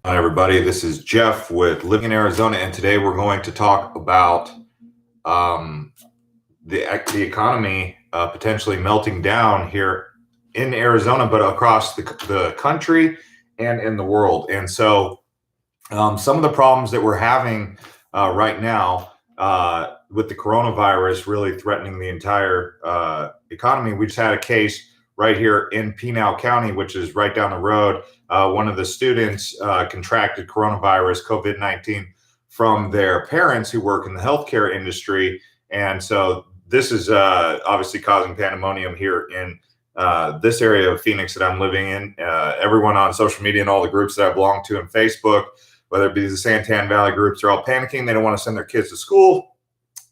Hi, everybody. This is Jeff with Living in Arizona, and today we're going to talk about um, the economy potentially melting down here in Arizona, but across the country and in the world. And so, some of the problems that we're having right now with the coronavirus really threatening the entire economy. We just had a case right here in Pinal County, which is right down the road. One of the students contracted coronavirus, COVID-19, from their parents who work in the healthcare industry. And so this is obviously causing pandemonium here in this area of Phoenix that I'm living in. Everyone on social media and all the groups that I belong to in Facebook, whether it be the Santan Valley groups, are all panicking. They don't want to send their kids to school.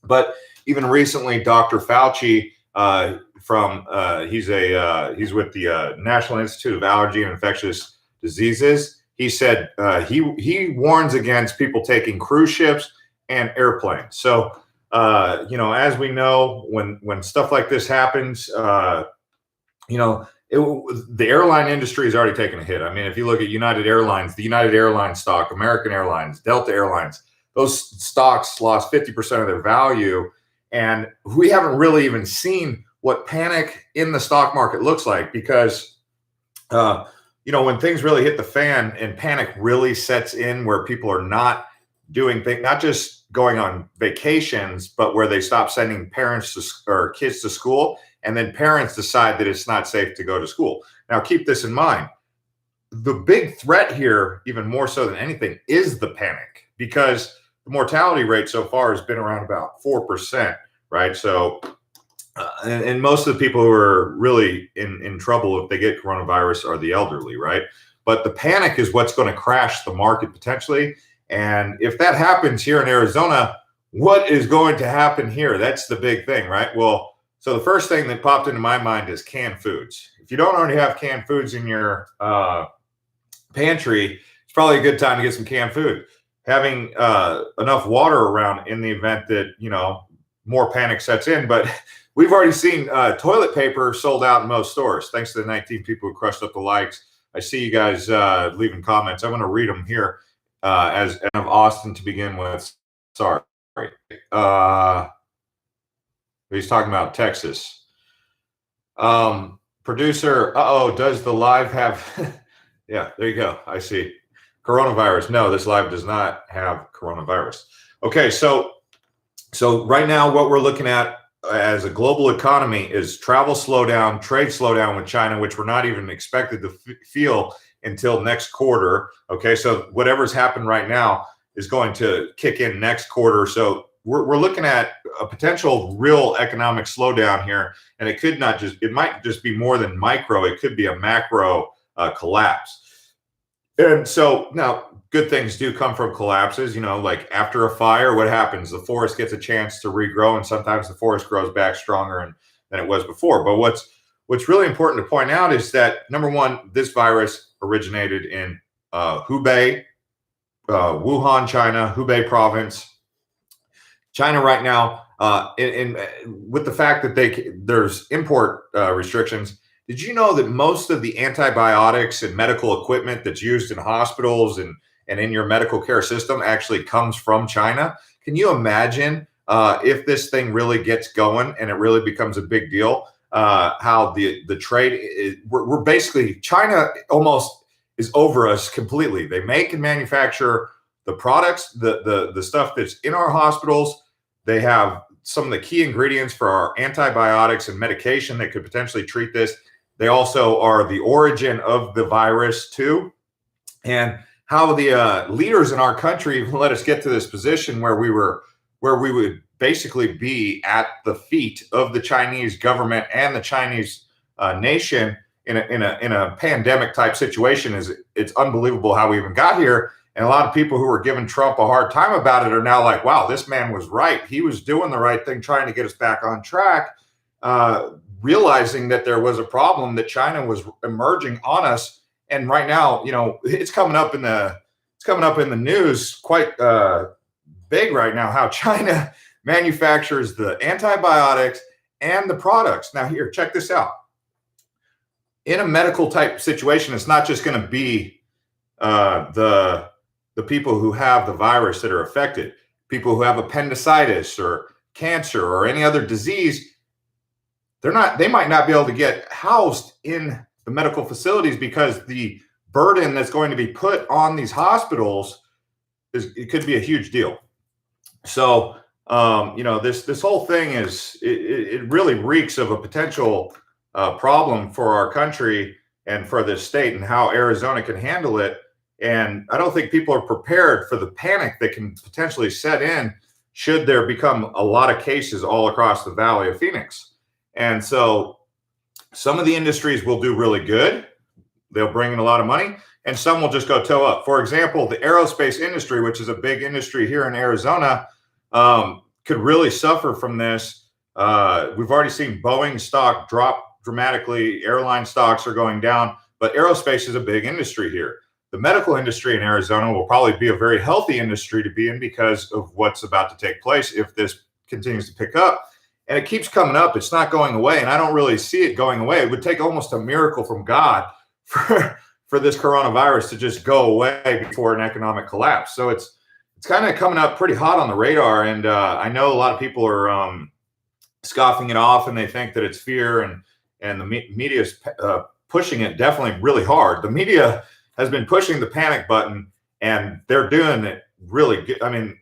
But even recently, Dr. Fauci he's with the National Institute of Allergy and Infectious Diseases. He said he warns against people taking cruise ships and airplanes. So as we know, when stuff like this happens, the airline industry has already taken a hit. I mean, if you look at United Airlines, the United Airlines stock, American Airlines, Delta Airlines, those stocks lost 50% of their value. And we haven't really even seen what panic in the stock market looks like because, when things really hit the fan and panic really sets in where people are not doing things, not just going on vacations, but where they stop sending parents or kids to school, and then parents decide that it's not safe to go to school. Now, keep this in mind. The big threat here, even more so than anything, is the panic, because the mortality rate so far has been around about 4%, right? So, and most of the people who are really in trouble if they get coronavirus are the elderly, right? But the panic is what's going to crash the market potentially. And if that happens here in Arizona, what is going to happen here? That's the big thing, right? Well, so the first thing that popped into my mind is canned foods. If you don't already have canned foods in your pantry, it's probably a good time to get some canned food. Having enough water around in the event that, more panic sets in. But we've already seen toilet paper sold out in most stores, thanks to the 19 people who crushed up the likes. I see you guys leaving comments. I'm going to read them here as of Austin to begin with. Sorry. He's talking about Texas. Producer, does the live have... Yeah, there you go. I see. Coronavirus. No, this live does not have coronavirus. Okay, so right now what we're looking at as a global economy is travel slowdown, trade slowdown with China, which we're not even expected to feel until next quarter. Okay, so whatever's happened right now is going to kick in next quarter. So we're looking at a potential real economic slowdown here, and it might just be more than micro. It could be a macro collapse. And so now good things do come from collapses. Like after a fire, what happens? The forest gets a chance to regrow, and sometimes the forest grows back stronger than it was before. But what's really important to point out is that, number one, this virus originated in Hubei, Wuhan, China, Hubei province. China right now, with the fact that there's import restrictions. Did you know that most of the antibiotics and medical equipment that's used in hospitals and in your medical care system actually comes from China? Can you imagine if this thing really gets going and it really becomes a big deal, how the trade we're basically, China almost is over us completely. They make and manufacture the products, the stuff that's in our hospitals. They have some of the key ingredients for our antibiotics and medication that could potentially treat this. They also are the origin of the virus too. And how the leaders in our country let us get to this position where we would basically be at the feet of the Chinese government and the Chinese nation in a pandemic type situation. It's unbelievable how we even got here. And a lot of people who were giving Trump a hard time about it are now like, wow, this man was right. He was doing the right thing, trying to get us back on track, realizing that there was a problem, that China was emerging on us. And right now, it's coming up in the news quite big right now, how China manufactures the antibiotics and the products. Now here, check this out. In a medical type situation, it's not just going to be the people who have the virus that are affected, people who have appendicitis or cancer or any other disease, they might not be able to get housed in the medical facilities because the burden that's going to be put on these hospitals it could be a huge deal. So this whole thing it really reeks of a potential problem for our country and for this state and how Arizona can handle it. And I don't think people are prepared for the panic that can potentially set in should there become a lot of cases all across the Valley of Phoenix. And so some of the industries will do really good. They'll bring in a lot of money, and some will just go toe up. For example, the aerospace industry, which is a big industry here in Arizona, could really suffer from this. We've already seen Boeing stock drop dramatically. Airline stocks are going down, but aerospace is a big industry here. The medical industry in Arizona will probably be a very healthy industry to be in because of what's about to take place if this continues to pick up. And it keeps coming up. It's not going away, and I don't really see it going away. It would take almost a miracle from God for this coronavirus to just go away before an economic collapse. So it's kind of coming up pretty hot on the radar, and I know a lot of people are scoffing it off, and they think that it's fear, and the media is pushing it definitely really hard. The media has been pushing the panic button, and they're doing it really good. I mean,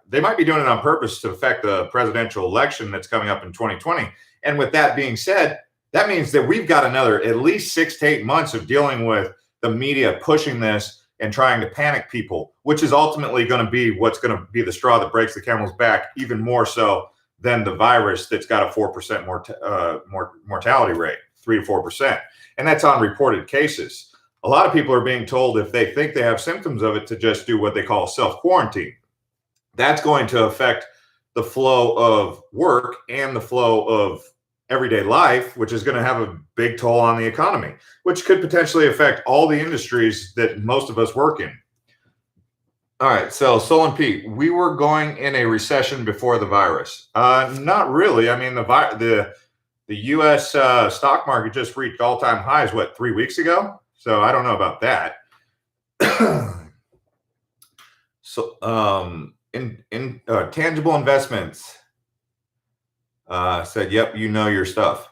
they might be doing it on purpose to affect the presidential election that's coming up in 2020. And with that being said, that means that we've got another at least 6 to 8 months of dealing with the media pushing this and trying to panic people, which is ultimately going to be what's going to be the straw that breaks the camel's back, even more so than the virus that's got a 4% mortality rate, 3 to 4%. And that's on reported cases. A lot of people are being told if they think they have symptoms of it to just do what they call self-quarantine. That's going to affect the flow of work and the flow of everyday life, which is going to have a big toll on the economy, which could potentially affect all the industries that most of us work in. All right, so Solon Pete, we were going in a recession before the virus. Not really. I mean, the U.S. Stock market just reached all-time highs, 3 weeks ago? So I don't know about that. So in tangible investments said, yep, you know your stuff.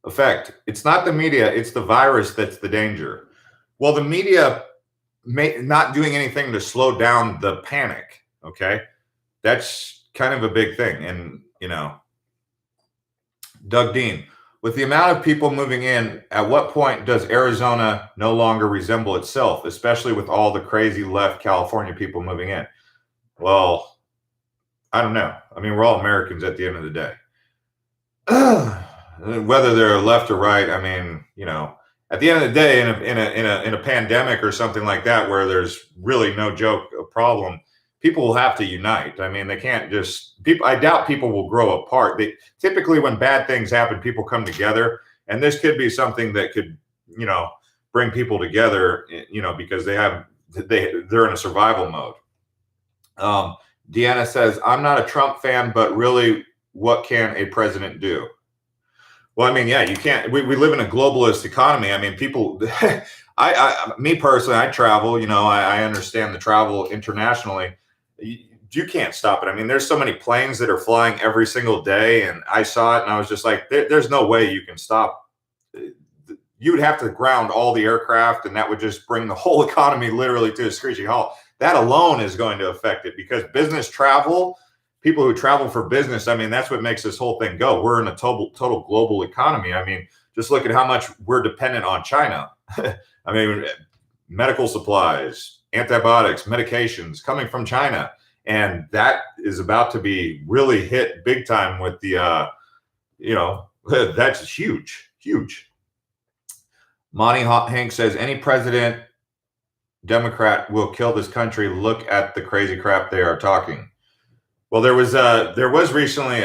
Effect, it's not the media, it's the virus that's the danger. Well, the media not doing anything to slow down the panic, okay? That's kind of a big thing. And, Doug Dean, with the amount of people moving in, at what point does Arizona no longer resemble itself, especially with all the crazy left California people moving in? Well, I don't know. I mean, we're all Americans at the end of the day. Whether they're left or right, I mean, at the end of the day, in a pandemic or something like that, where there's really no joke a problem, people will have to unite. I mean, they can't just people. I doubt people will grow apart. Typically, when bad things happen, people come together, and this could be something that could, bring people together. Because they're in a survival mode. Deanna says, I'm not a Trump fan, but really, what can a president do? Well, I mean, yeah, you can't. We live in a globalist economy. I mean, people. Me personally, I travel. I understand the travel internationally. You can't stop it. I mean, there's so many planes that are flying every single day, and I saw it, and I was just like, there's no way you can stop. You would have to ground all the aircraft, and that would just bring the whole economy literally to a screeching halt. That alone is going to affect it because business travel, people who travel for business, I mean, that's what makes this whole thing go. We're in a total global economy. I mean, just look at how much we're dependent on China. I mean, medical supplies, antibiotics, medications coming from China. And that is about to be really hit big time with the, that's huge, huge. Monty Hank says, any president, Democrat will kill this country. Look at the crazy crap they are talking. Well, there was recently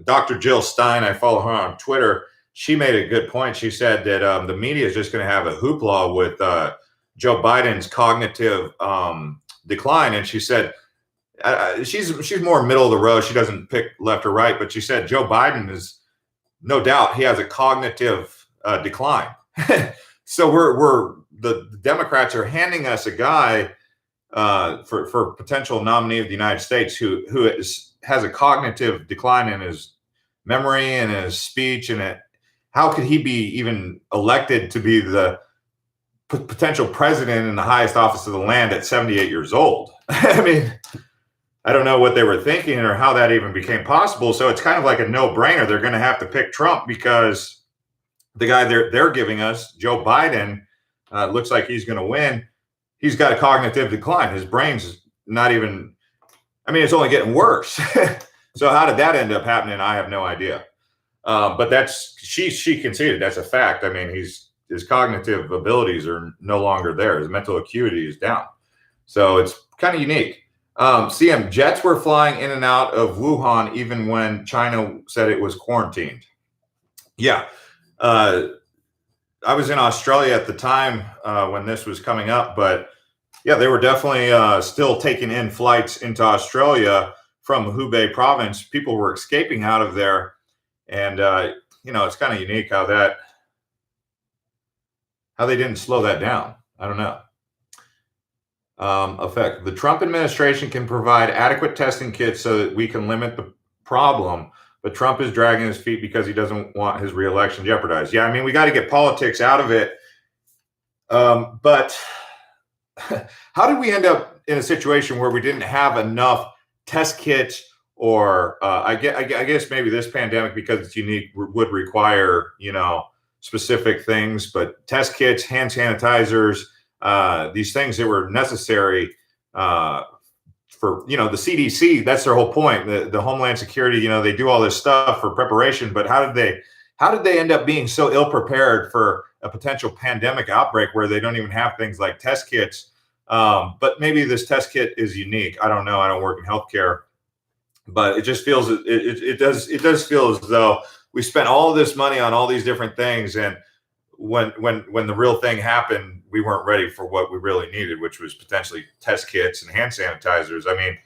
Dr. Jill Stein. I follow her on Twitter. She made a good point. She said that the media is just going to have a hoopla with Joe Biden's cognitive decline. And she said she's more middle of the road. She doesn't pick left or right, but she said Joe Biden is no doubt he has a cognitive decline. So the Democrats are handing us a guy for potential nominee of the United States who has a cognitive decline in his memory and his speech, and how could he be even elected to be the potential president in the highest office of the land at 78 years old? I mean, I don't know what they were thinking or how that even became possible. So it's kind of like a no-brainer. They're going to have to pick Trump because the guy they're giving us, Joe Biden, looks like he's going to win. He's got a cognitive decline. His brain's not even, I mean, it's only getting worse. So how did that end up happening? I have no idea. But she conceded that's a fact. I mean, his cognitive abilities are no longer there. His mental acuity is down. So it's kind of unique. CM, jets were flying in and out of Wuhan even when China said it was quarantined. Yeah. I was in Australia at the time when this was coming up, but yeah, they were definitely still taking in flights into Australia from Hubei province. People were escaping out of there. And, it's kind of unique how they didn't slow that down. I don't know. Effect. The Trump administration can provide adequate testing kits so that we can limit the problem, but Trump is dragging his feet because he doesn't want his reelection jeopardized. Yeah, I mean, we got to get politics out of it. But how did we end up in a situation where we didn't have enough test kits, or I guess maybe this pandemic, because it's unique, would require, specific things, but test kits, hand sanitizers, these things that were necessary for, the CDC. That's their whole point. The Homeland Security, they do all this stuff for preparation, but how did they end up being so ill prepared for a potential pandemic outbreak where they don't even have things like test kits? But maybe this test kit is unique. I don't know. I don't work in healthcare, but it just feels it does feel as though we spent all this money on all these different things, and when the real thing happened, we weren't ready for what we really needed, which was potentially test kits and hand sanitizers. I mean,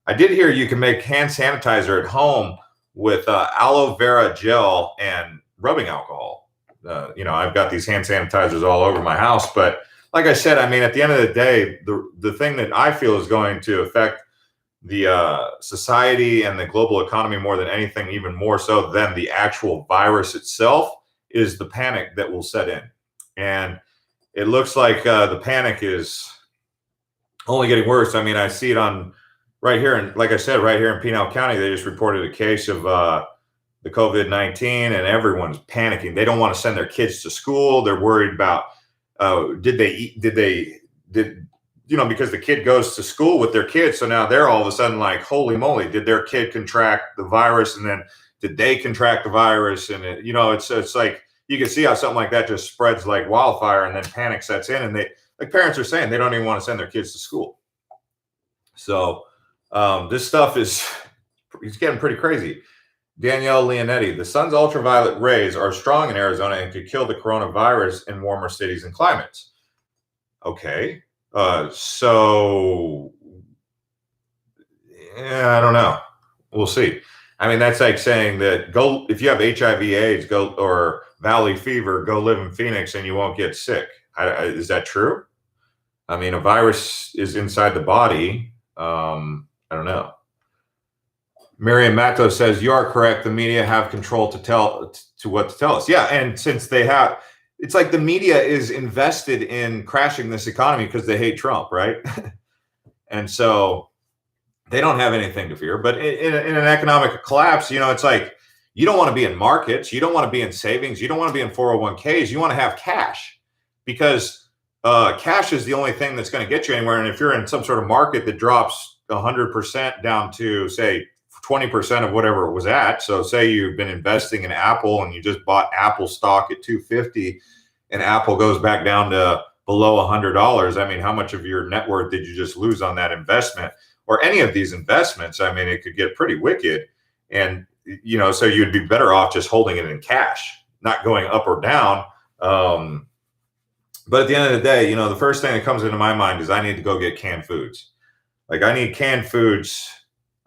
I did hear you can make hand sanitizer at home with aloe vera gel and rubbing alcohol. I've got these hand sanitizers all over my house, but like I said, I mean, at the end of the day, the thing that I feel is going to affect the society and the global economy more than anything, even more so than the actual virus itself, is the panic that will set in. And it looks like the panic is only getting worse. I mean, I see it on right here. And like I said, right here in Pinal County, they just reported a case of the COVID-19, and everyone's panicking. They don't want to send their kids to school. They're worried about, because the kid goes to school with their kids. So now they're all of a sudden like, holy moly, did their kid contract the virus? And then did they contract the virus? And it's like, you can see how something like that just spreads like wildfire, and then panic sets in, and like parents are saying, they don't even want to send their kids to school. So this stuff it's getting pretty crazy. Danielle Leonetti, the sun's ultraviolet rays are strong in Arizona and could kill the coronavirus in warmer cities and climates. Okay. So I don't know. We'll see. I mean, that's like saying that if you have HIV/AIDS, or valley fever, go live in Phoenix and you won't get sick. Is that true? I mean, a virus is inside the body. I don't know. Miriam Matto says, you are correct. The media have control to what to tell us. Yeah. And since they have, it's like the media is invested in crashing this economy because they hate Trump, right? And so they don't have anything to fear. But in an economic collapse, it's like, you don't want to be in markets. You don't want to be in savings. You don't want to be in 401ks. You want to have cash, because cash is the only thing that's going to get you anywhere. And if you're in some sort of market that drops 100% down to, say, 20% of whatever it was at. So say you've been investing in Apple and you just bought Apple stock at $250, and Apple goes back down to below $100. I mean, how much of your net worth did you just lose on that investment, or any of these investments? I mean, it could get pretty wicked. And, so you'd be better off just holding it in cash, not going up or down. But at the end of the day, the first thing that comes into my mind is I need to go get canned foods. Like, I need canned foods.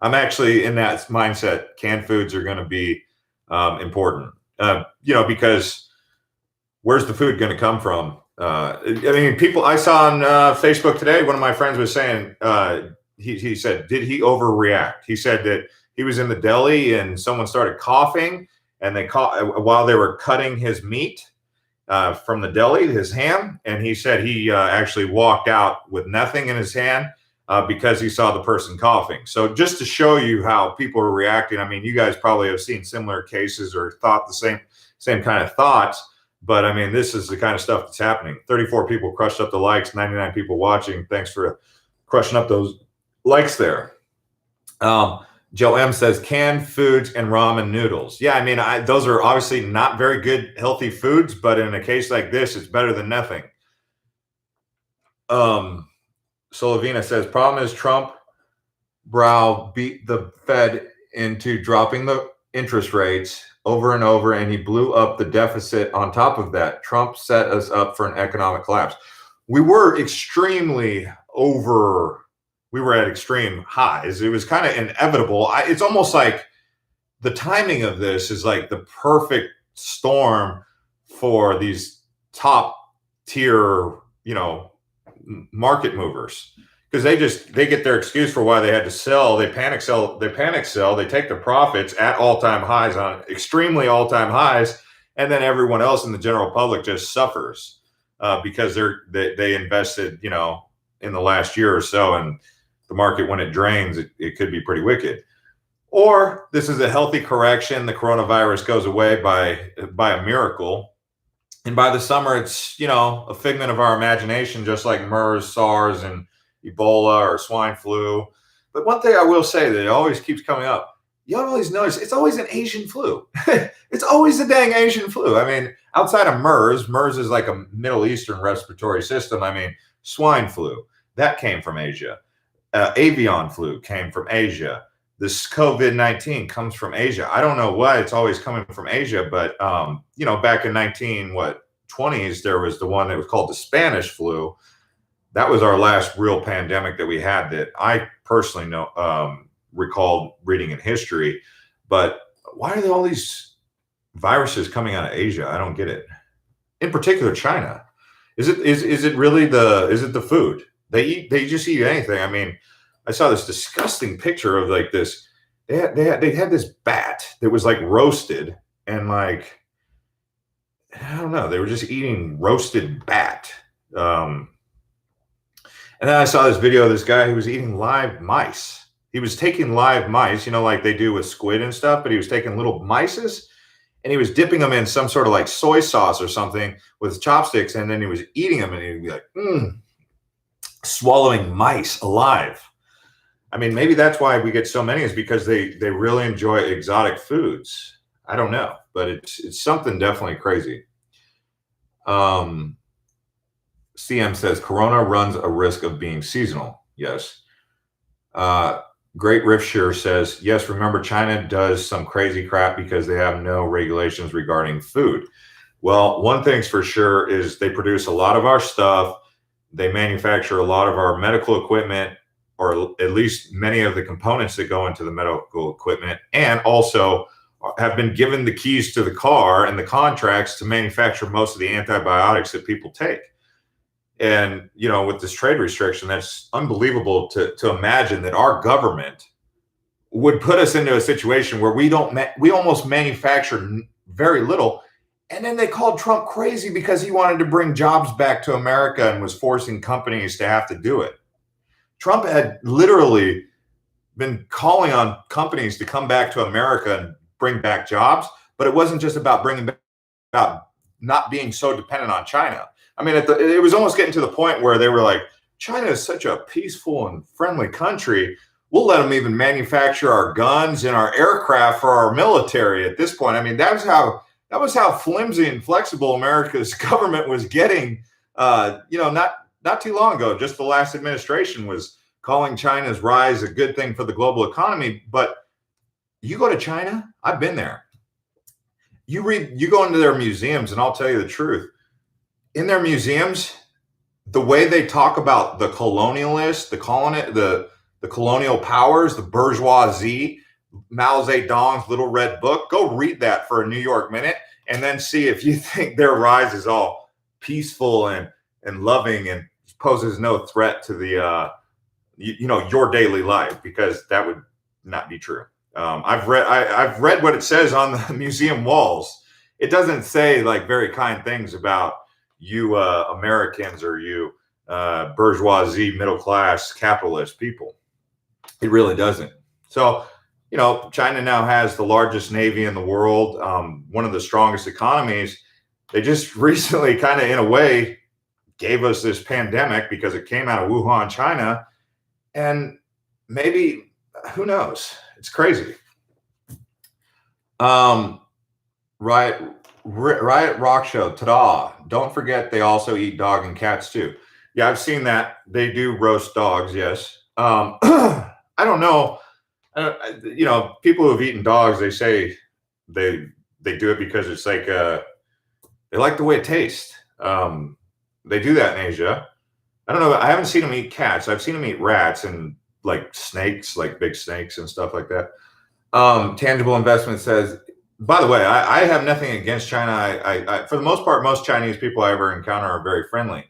I'm actually in that mindset. Canned foods are going to be important, because where's the food going to come from? I mean, people I saw on Facebook today, one of my friends was saying, he said, did he overreact? He said that he was in the deli and someone started coughing and they caught while they were cutting his meat from the deli, his ham. And he said he actually walked out with nothing in his hand because he saw the person coughing. So just to show you how people are reacting, I mean, you guys probably have seen similar cases or thought the same kind of thoughts. But I mean, this is the kind of stuff that's happening. 34 people crushed up the likes, 99 people watching. Thanks for crushing up those likes there. Joe M says canned foods and ramen noodles. Yeah, I mean, those are obviously not very good, healthy foods, but in a case like this, it's better than nothing. Solovina says, problem is Trump beat the Fed into dropping the interest rates over and over, and he blew up the deficit on top of that. Trump set us up for an economic collapse. We were extremely we were at extreme highs. It was kind of inevitable. It's almost like the timing of this is like the perfect storm for these top tier, market movers, because they get their excuse for why they had to sell. They panic sell. They take the profits at all-time highs, on extremely all-time highs, and then everyone else in the general public just suffers because they invested, in the last year or so, and the market, when it drains, it could be pretty wicked. Or this is a healthy correction. The coronavirus goes away by a miracle. And by the summer, it's, a figment of our imagination, just like MERS, SARS, and Ebola or swine flu. But one thing I will say that always keeps coming up, you always notice it's always an Asian flu. It's always a dang Asian flu. I mean, outside of MERS is like a Middle Eastern respiratory system. I mean, swine flu, that came from Asia. Avian flu came from Asia. This COVID-19 comes from Asia. I don't know why it's always coming from Asia, but back in 20s, there was the one that was called the Spanish flu. That was our last real pandemic that we had that I personally recalled reading in history. But why are there all these viruses coming out of Asia? I don't get it. In particular, China. Is it really the food? They just eat anything. I mean, I saw this disgusting picture of like this. They had this bat that was like roasted, and like, I don't know, they were just eating roasted bat. And then I saw this video of this guy who was eating live mice. He was taking live mice, like they do with squid and stuff, but he was taking little mices and he was dipping them in some sort of like soy sauce or something with chopsticks, and then he was eating them, and he'd be like, swallowing mice alive. I mean, maybe that's why we get so many, is because they really enjoy exotic foods. I don't know, but it's something definitely crazy. CM says Corona runs a risk of being seasonal. Yes. Great Riffshire says, yes, remember China does some crazy crap because they have no regulations regarding food. Well, one thing's for sure is they produce a lot of our stuff. They manufacture a lot of our medical equipment, or at least many of the components that go into the medical equipment, and also have been given the keys to the car and the contracts to manufacture most of the antibiotics that people take. And, with this trade restriction, that's unbelievable to imagine that our government would put us into a situation where we almost manufacture very little. And then they called Trump crazy because he wanted to bring jobs back to America and was forcing companies to have to do it. Trump had literally been calling on companies to come back to America and bring back jobs, but it wasn't just about not being so dependent on China. I mean, it was almost getting to the point where they were like, China is such a peaceful and friendly country. We'll let them even manufacture our guns and our aircraft for our military at this point. I mean, that was how flimsy and flexible America's government was getting. Not too long ago, just the last administration was calling China's rise a good thing for the global economy. But you go to China, I've been there. You go into their museums, and I'll tell you the truth. In their museums, the way they talk about the colonialists, the colonial powers, the bourgeoisie, Mao Zedong's Little Red Book, go read that for a New York minute, and then see if you think their rise is all peaceful and loving and poses no threat to the your daily life, because that would not be true. I've read what it says on the museum walls. It doesn't say like very kind things about you Americans or you bourgeoisie, middle class, capitalist people. It really doesn't. So, China now has the largest navy in the world, one of the strongest economies. They just recently, kind of in a way, gave us this pandemic because it came out of Wuhan, China. And maybe, who knows? It's crazy. Riot Rock Show, ta-da. Don't forget they also eat dog and cats too. Yeah, I've seen that. They do roast dogs, yes. I don't know. People who have eaten dogs, they say they do it because it's like they like the way it tastes. They do that in Asia. I don't know. I haven't seen them eat cats. I've seen them eat rats and like snakes, like big snakes and stuff like that. Tangible Investment says, by the way, I have nothing against China. I for the most part, most Chinese people I ever encounter are very friendly.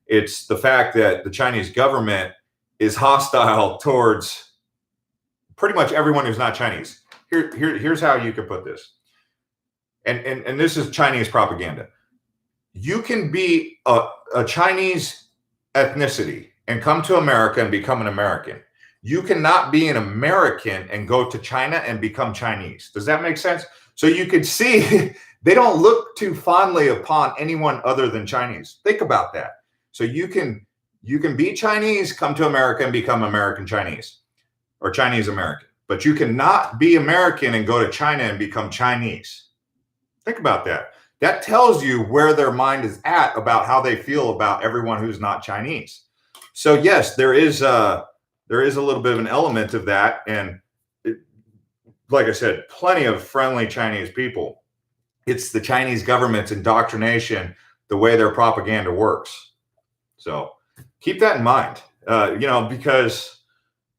It's the fact that the Chinese government is hostile towards pretty much everyone who's not Chinese. Here's how you could put this. And this is Chinese propaganda. You can be a Chinese ethnicity and come to America and become an American. You cannot be an American and go to China and become Chinese. Does that make sense? So you can see they don't look too fondly upon anyone other than Chinese. Think about that. So you can be Chinese, come to America and become American Chinese or Chinese American, but you cannot be American and go to China and become Chinese. Think about that. That tells you where their mind is at about how they feel about everyone who's not Chinese. So yes, there is a little bit of an element of that. And like I said, plenty of friendly Chinese people. It's the Chinese government's indoctrination, the way their propaganda works. So keep that in mind, because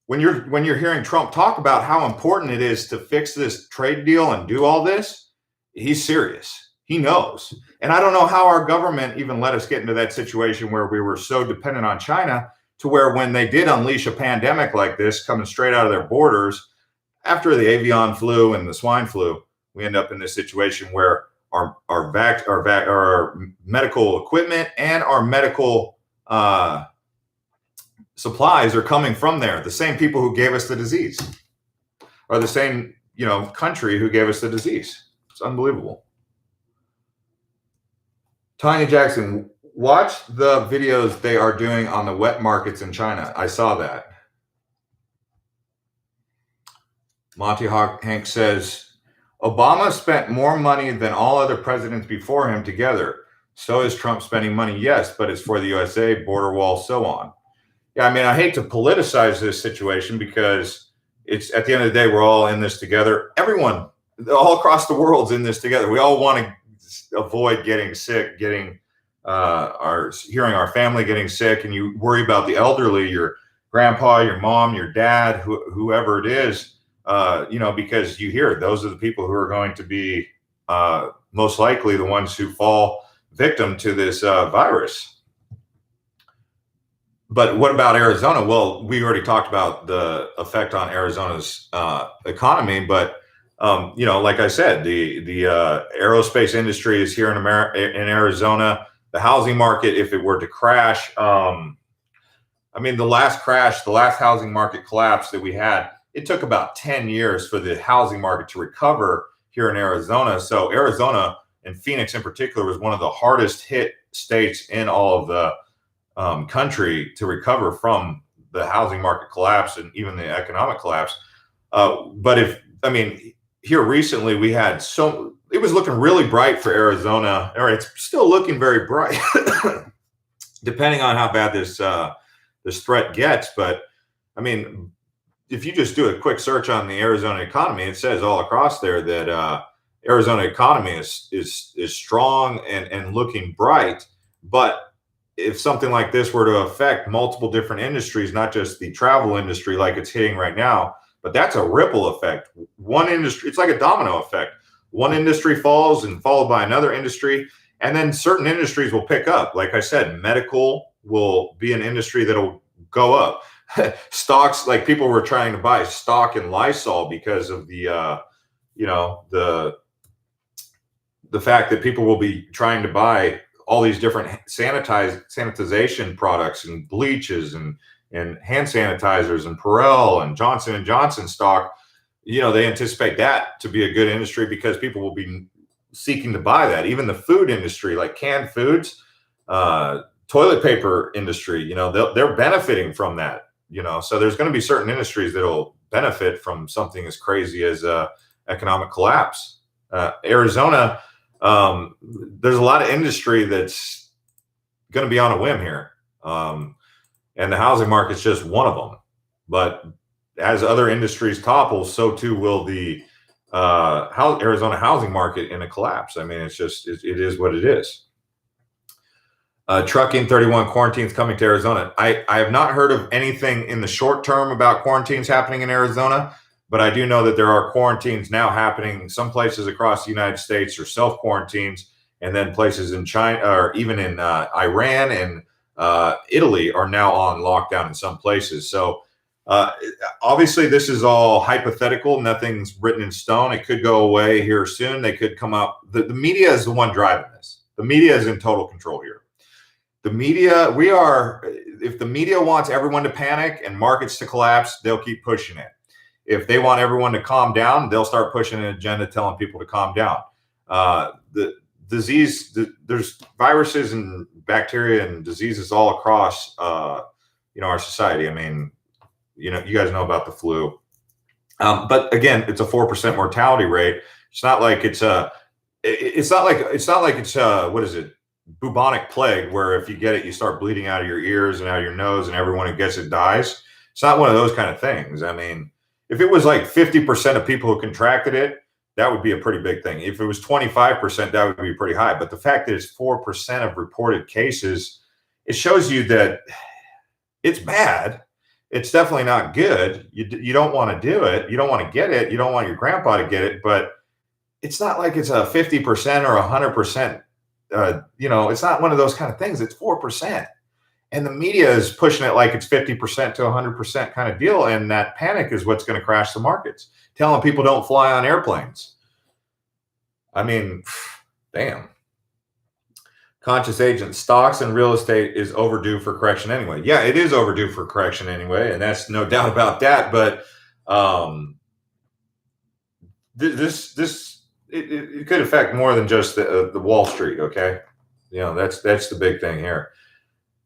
when you're hearing Trump talk about how important it is to fix this trade deal and do all this, he's serious. He knows. And I don't know how our government even let us get into that situation where we were so dependent on China, to where when they did unleash a pandemic like this coming straight out of their borders, after the avian flu and the swine flu, we end up in this situation where our medical equipment and our medical supplies are coming from there. The same people who gave us the disease are the same, country who gave us the disease. It's unbelievable. Tanya Jackson, watch the videos they are doing on the wet markets in China. I saw that. Monty Hank says, Obama spent more money than all other presidents before him together. So is Trump spending money? Yes, but it's for the USA, border wall, so on. Yeah, I mean, I hate to politicize this situation because it's at the end of the day, we're all in this together. Everyone, all across the world's in this together. We all want to avoid getting sick, hearing our family getting sick, and you worry about the elderly, your grandpa, your mom, your dad, whoever it is, because you hear those are the people who are going to be most likely the ones who fall victim to this virus. But what about Arizona? Well, we already talked about the effect on Arizona's economy, but like I said, the aerospace industry is here in in Arizona. The housing market, if it were to crash, the last housing market collapse that we had, it took about 10 years for the housing market to recover here in Arizona. So Arizona and Phoenix in particular was one of the hardest hit states in all of the country to recover from the housing market collapse and even the economic collapse. Here recently we had it was looking really bright for Arizona, or it's still looking very bright, depending on how bad this threat gets. But if you just do a quick search on the Arizona economy, it says all across there that Arizona economy is strong and looking bright. But if something like this were to affect multiple different industries, not just the travel industry like it's hitting right now, but that's a ripple effect. One industry, it's like a domino effect. One industry falls and followed by another industry. And then certain industries will pick up. Like I said, medical will be an industry that'll go up. Stocks, like people were trying to buy stock in Lysol because of the the fact that people will be trying to buy all these different sanitization products and bleaches and hand sanitizers and Perel and Johnson and Johnson stock. They anticipate that to be a good industry because people will be seeking to buy that. Even the food industry, like canned foods, toilet paper industry, they're benefiting from that. So there's going to be certain industries that'll benefit from something as crazy as economic collapse. Arizona, there's a lot of industry that's going to be on a whim here, and the housing market's just one of them. But as other industries topple, so too will the Arizona housing market in a collapse. I mean, it is what it is. Trucking 31 quarantines coming to Arizona. I have not heard of anything in the short term about quarantines happening in Arizona, but I do know that there are quarantines now happening. Some places across the United States are self quarantines, and then places in China or even in Iran and Italy are now on lockdown in some places. So obviously this is all hypothetical. Nothing's written in stone. It could go away here soon. They could come up. The media is the one driving this. The media is in total control here. The media, if the media wants everyone to panic and markets to collapse, they'll keep pushing it. If they want everyone to calm down, they'll start pushing an agenda telling people to calm down. The disease, there's viruses and bacteria and diseases all across, our society. I mean, you guys know about the flu. But again, it's a 4% mortality rate. It's not like it's what is it? Bubonic plague, where if you get it, you start bleeding out of your ears and out of your nose, and everyone who gets it dies. It's not one of those kind of things. I mean, if it was like 50% of people who contracted it, that would be a pretty big thing. If it was 25%, that would be pretty high. But the fact that it's 4% of reported cases, it shows you that it's bad. It's definitely not good. You don't want to do it. You don't want to get it. You don't want your grandpa to get it. But it's not like it's a 50% or 100%. It's not one of those kind of things. It's 4%. And the media is pushing it like it's 50% to 100% kind of deal. And that panic is what's going to crash the markets. Telling people don't fly on airplanes. I mean, damn. Conscious agent, stocks and real estate is overdue for correction anyway. Yeah, it is overdue for correction anyway. And that's no doubt about that. But it could affect more than just the Wall Street. Okay. That's the big thing here.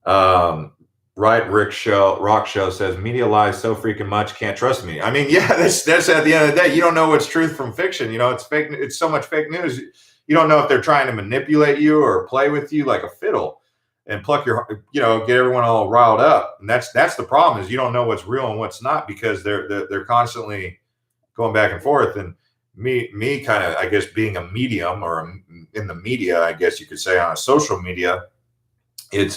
Right. Rock Show says media lies so freaking much. Can't trust me. I mean, yeah, that's at the end of the day, you don't know what's truth from fiction. It's fake. It's so much fake news. You don't know if they're trying to manipulate you or play with you like a fiddle and pluck get everyone all riled up. And that's the problem, is you don't know what's real and what's not, because they're constantly going back and forth. And me kind of, I guess, being a medium or in the media, I guess you could say, on a social media, it's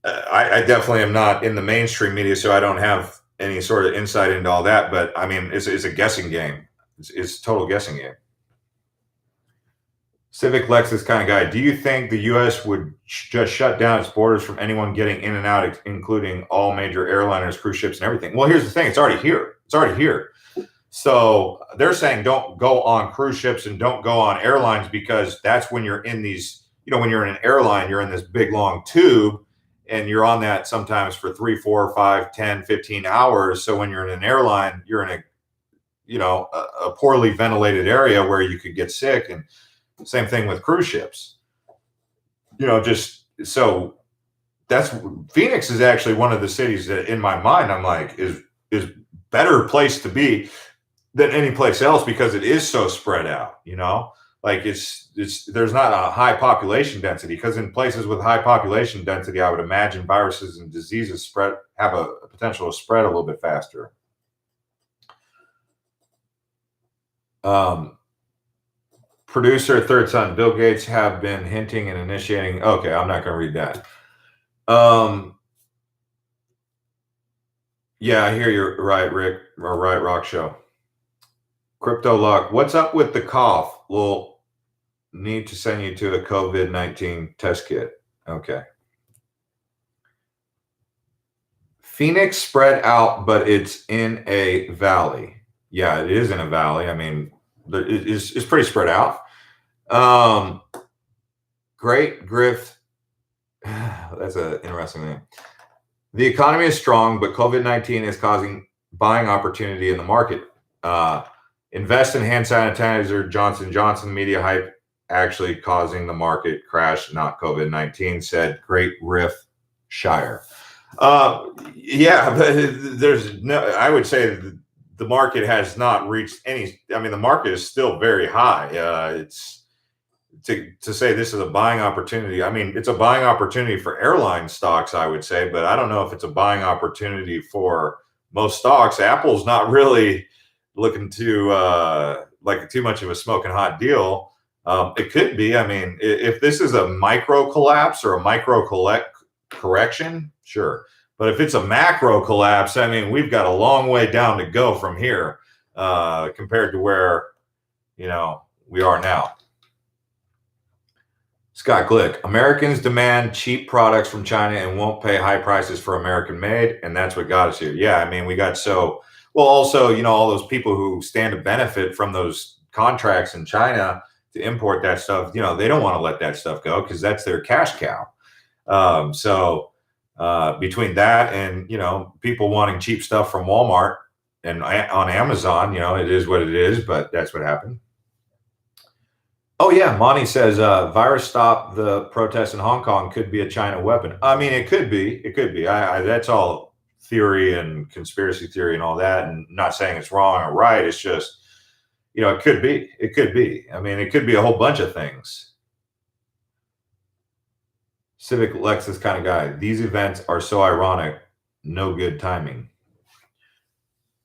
I definitely am not in the mainstream media, so I don't have any sort of insight into all that. But I mean, it's a guessing game. It's a total guessing game. Civic Lexus kind of guy. Do you think the U.S. would just shut down its borders from anyone getting in and out, including all major airliners, cruise ships, and everything? Well, here's the thing. It's already here. So they're saying don't go on cruise ships and don't go on airlines, because that's when you're in these, when you're in an airline, you're in this big long tube and you're on that sometimes for 3, 4, 5, 10, 15 hours. So when you're in an airline, you're in a poorly ventilated area where you could get sick. And same thing with cruise ships. Just so that's Phoenix is actually one of the cities that in my mind I'm like is better place to be than any place else, because it is so spread out. Like there's not a high population density, because in places with high population density, I would imagine viruses and diseases have a potential to spread a little bit faster. Producer, third son, Bill Gates have been hinting and initiating. Okay, I'm not going to read that. Yeah, I hear you're right, Rick, or right, Rock Show. Crypto Luck, what's up with the cough? Well, need to send you to a COVID-19 test kit. Okay. Phoenix spread out, but it's in a valley. Yeah, it is in a valley. I mean, it's pretty spread out. Great Grift. That's an interesting name. The economy is strong, but COVID-19 is causing buying opportunity in the market. Invest in hand sanitizer, Johnson & Johnson, media hype actually causing the market crash, not COVID-19, said Great Riff Shire. Yeah, but there's no, I would say the market has not reached any, I mean, the market is still very high. It's to say this is a buying opportunity. I mean, it's a buying opportunity for airline stocks, I would say, but I don't know if it's a buying opportunity for most stocks. Apple's not really looking to like too much of a smoking hot deal. It could be. I mean, if this is a micro collapse or a micro correction, sure. But if it's a macro collapse, I mean, we've got a long way down to go from here compared to where, you know, we are now. Scott Glick, Americans demand cheap products from China and won't pay high prices for American made. And that's what got us here. Yeah, I mean, we got so, well, also, you know, all those people who stand to benefit from those contracts in China to import that stuff, you know, they don't want to let that stuff go because that's their cash cow. Between that and, you know, people wanting cheap stuff from Walmart and on Amazon, you know, it is what it is, but that's what happened. Oh yeah, Monty says virus stop the protests in Hong Kong could be a China weapon. I mean, it could be. It could be. That's all theory and conspiracy theory and all that, and not saying it's wrong or right. It's just, you know, it could be. It could be. I mean, it could be a whole bunch of things. Civic Lexus kind of guy. These events are so ironic. No good timing.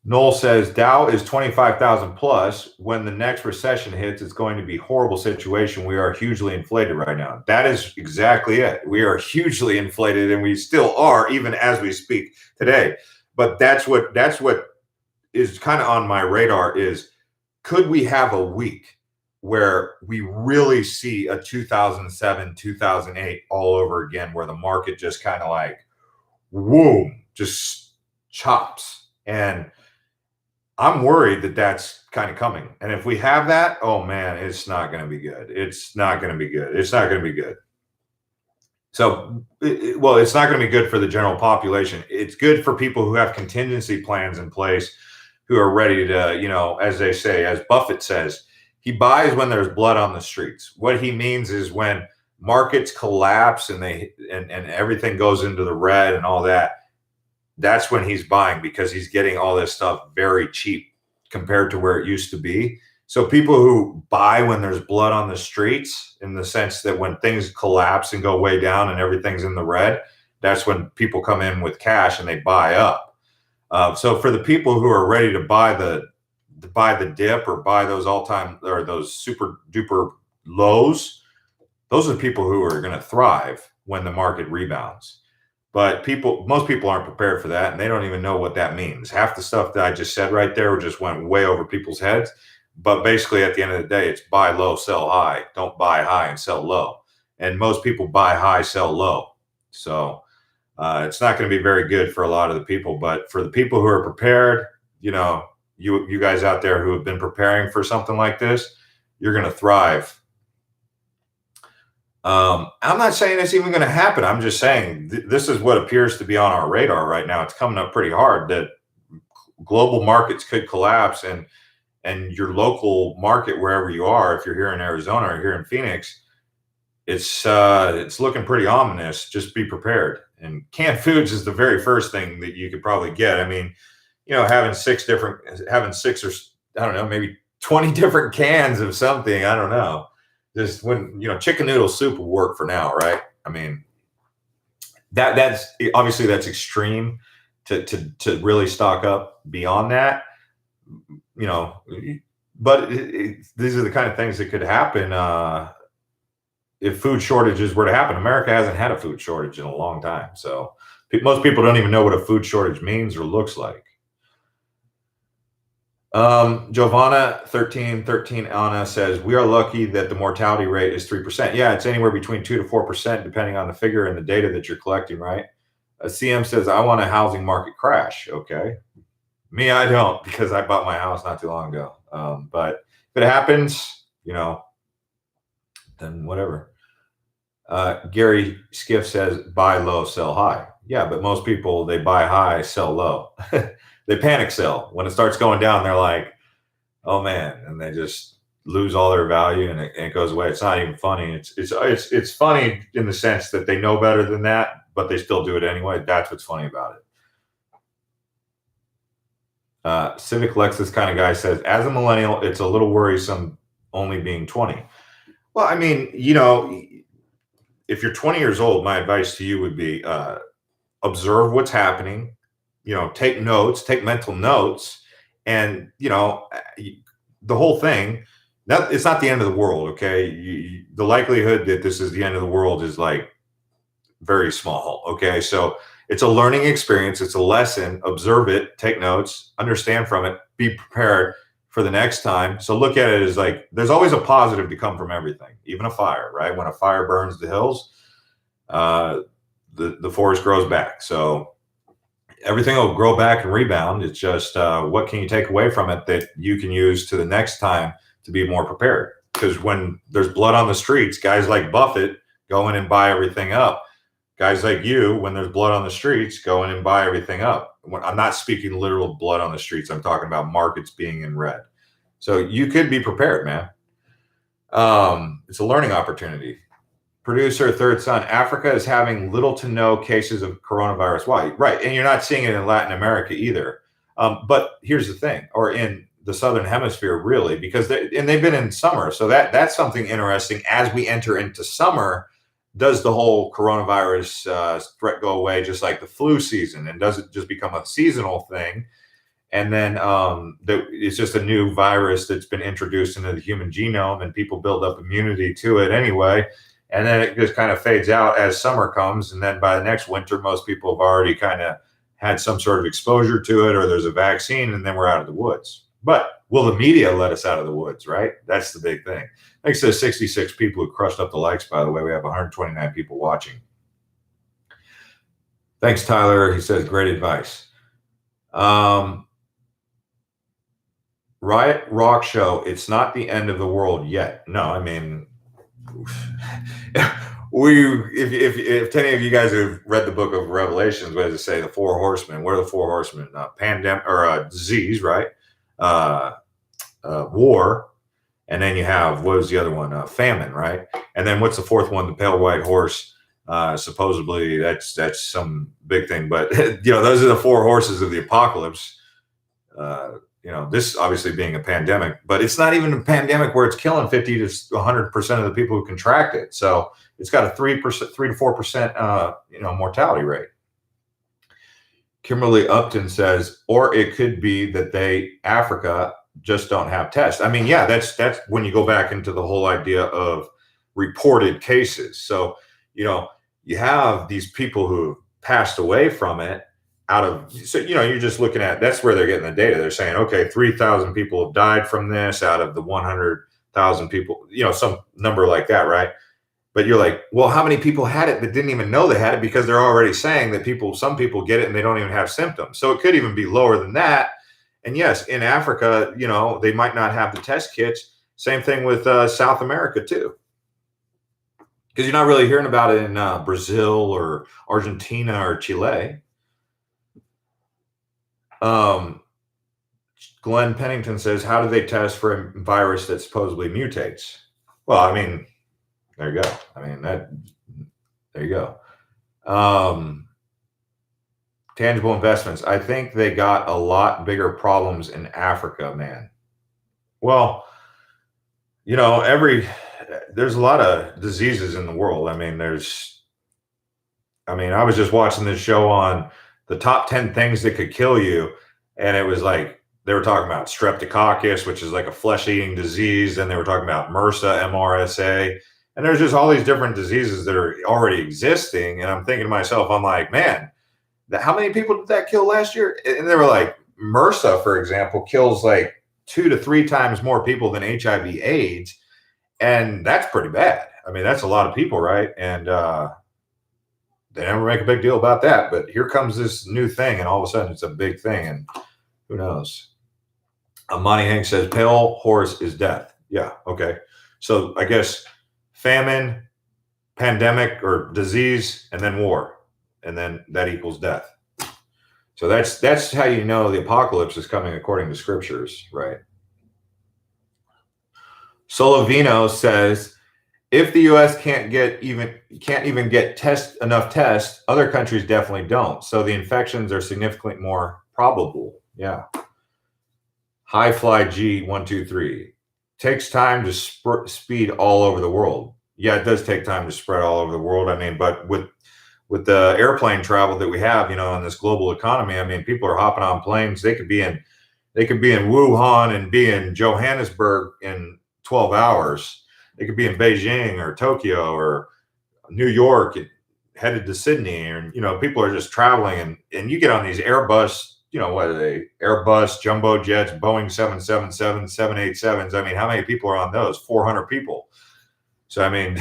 Noel says Dow is 25,000 plus. When the next recession hits, it's going to be a horrible situation. We are hugely inflated right now. That is exactly it. We are hugely inflated, and we still are, even as we speak today. But that's what is kind of on my radar is, could we have a week where we really see a 2007, 2008 all over again, where the market just kind of like, whoa, just chops? And I'm worried that that's kind of coming. And if we have that, oh man, it's not going to be good. It's not going to be good. It's not going to be good. So, well, it's not going to be good for the general population. It's good for people who have contingency plans in place, who are ready to, you know, as they say, as Buffett says, he buys when there's blood on the streets. What he means is when markets collapse and everything goes into the red and all that, that's when he's buying, because he's getting all this stuff very cheap compared to where it used to be. So people who buy when there's blood on the streets, in the sense that when things collapse and go way down and everything's in the red, that's when people come in with cash and they buy up. So for the people who are ready to buy the dip or buy those all-time or those super duper lows, those are people who are going to thrive when the market rebounds. But most people aren't prepared for that, and they don't even know what that means. Half the stuff that I just said right there just went way over people's heads. But basically, at the end of the day, it's buy low, sell high. Don't buy high and sell low. And most people buy high, sell low. So it's not going to be very good for a lot of the people. But for the people who are prepared, you know, you guys out there who have been preparing for something like this, you're going to thrive. I'm not saying it's even going to happen. I'm just saying this is what appears to be on our radar right now. It's coming up pretty hard that global markets could collapse, and your local market, wherever you are, if you're here in Arizona or here in Phoenix, it's looking pretty ominous. Just be prepared. And canned foods is the very first thing that you could probably get. I mean, you know, having six or I don't know, maybe 20 different cans of something. I don't know. Just when, you know, chicken noodle soup will work for now, right? I mean, that's obviously that's extreme to really stock up beyond that, you know. But these are the kind of things that could happen if food shortages were to happen. America hasn't had a food shortage in a long time, so most people don't even know what a food shortage means or looks like. Giovanna 1313 Anna says we are lucky that the mortality rate is 3%. Yeah, it's anywhere between 2 to 4% depending on the figure and the data that you're collecting, right? CM says I want a housing market crash. Okay, me, I don't, because I bought my house not too long ago. But if it happens, then whatever. Gary Skiff says buy low, sell high. Yeah, but most people, they buy high, sell low. They panic sell. When it starts going down, they're like, oh man, and they just lose all their value and it goes away. It's not even funny. It's funny in the sense that they know better than that, but they still do it anyway. That's what's funny about it. Civic Lexus kind of guy says, as a millennial, it's a little worrisome only being 20. Well, I mean, if you're 20 years old, my advice to you would be observe what's happening, take notes, take mental notes, and, the whole thing, it's not the end of the world, okay? The likelihood that this is the end of the world is like very small, okay? So it's a learning experience. It's a lesson. Observe it, take notes, understand from it, be prepared for the next time. So look at it as like there's always a positive to come from everything, even a fire, right? When a fire burns the hills, the forest grows back. So everything will grow back and rebound. It's just what can you take away from it that you can use to the next time to be more prepared? Because when there's blood on the streets, guys like Buffett go in and buy everything up. Guys like you, when there's blood on the streets, go in and buy everything up. I'm not speaking literal blood on the streets. I'm talking about markets being in red. So you could be prepared, man. It's a learning opportunity. Producer, third son, Africa is having little to no cases of coronavirus. Why? Right. And you're not seeing it in Latin America either. But here's the thing, or in the Southern Hemisphere, really, because they've been in summer. So that's something interesting. As we enter into summer, does the whole coronavirus threat go away just like the flu season? And does it just become a seasonal thing? And then it's just a new virus that's been introduced into the human genome and people build up immunity to it anyway. And then it just kind of fades out as summer comes. And then by the next winter, most people have already kind of had some sort of exposure to it, or there's a vaccine, and then we're out of the woods. But will the media let us out of the woods, right? That's the big thing. Thanks to the 66 people who crushed up the likes, by the way. We have 129 people watching. Thanks, Tyler. He says, great advice. Riot Rock Show, it's not the end of the world yet. No, I mean, if any of you guys have read the book of Revelations, what does it say? The four horsemen. What are the four horsemen? Pandemic or disease, right? War, and then you have, what was the other one? Famine, right? And then what's the fourth one? The pale white horse. Supposedly that's some big thing, but those are the four horses of the apocalypse. This obviously being a pandemic, but it's not even a pandemic where it's killing 50 to 100% of the people who contract it. So it's got a 3 to 4% mortality rate. Kimberly Upton says, or it could be that Africa just don't have tests. I mean, yeah, that's when you go back into the whole idea of reported cases. So, you have these people who passed away from it you're just looking at, that's where they're getting the data. They're saying, okay, 3,000 people have died from this out of the 100,000 people, some number like that, right? But you're like, well, how many people had it but didn't even know they had it, because they're already saying that some people get it and they don't even have symptoms. So it could even be lower than that. And yes, in Africa, they might not have the test kits. Same thing with South America too. Because you're not really hearing about it in Brazil or Argentina or Chile. Glenn Pennington says, how do they test for a virus that supposedly mutates? Well, I mean, there you go. There you go. Tangible investments. I think they got a lot bigger problems in Africa, man. Well, there's a lot of diseases in the world. I was just watching this show on the top 10 things that could kill you. And it was like, they were talking about streptococcus, which is like a flesh-eating disease. And they were talking about MRSA, MRSA. And there's just all these different diseases that are already existing. And I'm thinking to myself, I'm like, man, how many people did that kill last year? And they were like, MRSA, for example, kills like 2 to 3 times more people than HIV/AIDS, and that's pretty bad. I mean, that's a lot of people, right? And they never make a big deal about that. But here comes this new thing, and all of a sudden it's a big thing, and who knows? Monty Hank says, pale horse is death. Yeah, okay. So I guess famine, pandemic, or disease, and then war, and then that equals death. So that's how you know the apocalypse is coming according to scriptures, right? Solovino says, if the U.S. can't even get enough tests, other countries definitely don't. So the infections are significantly more probable. Yeah. High Fly G123 takes time to speed all over the world. Yeah, it does take time to spread all over the world. I mean, but with the airplane travel that we have, in this global economy, I mean, people are hopping on planes. They could be in Wuhan and be in Johannesburg in 12 hours. They could be in Beijing or Tokyo or New York, headed to Sydney, and people are just traveling, and you get on these Airbus, what are they? Airbus jumbo jets, Boeing 777, 787s. I mean, how many people are on those? 400 people. So I mean,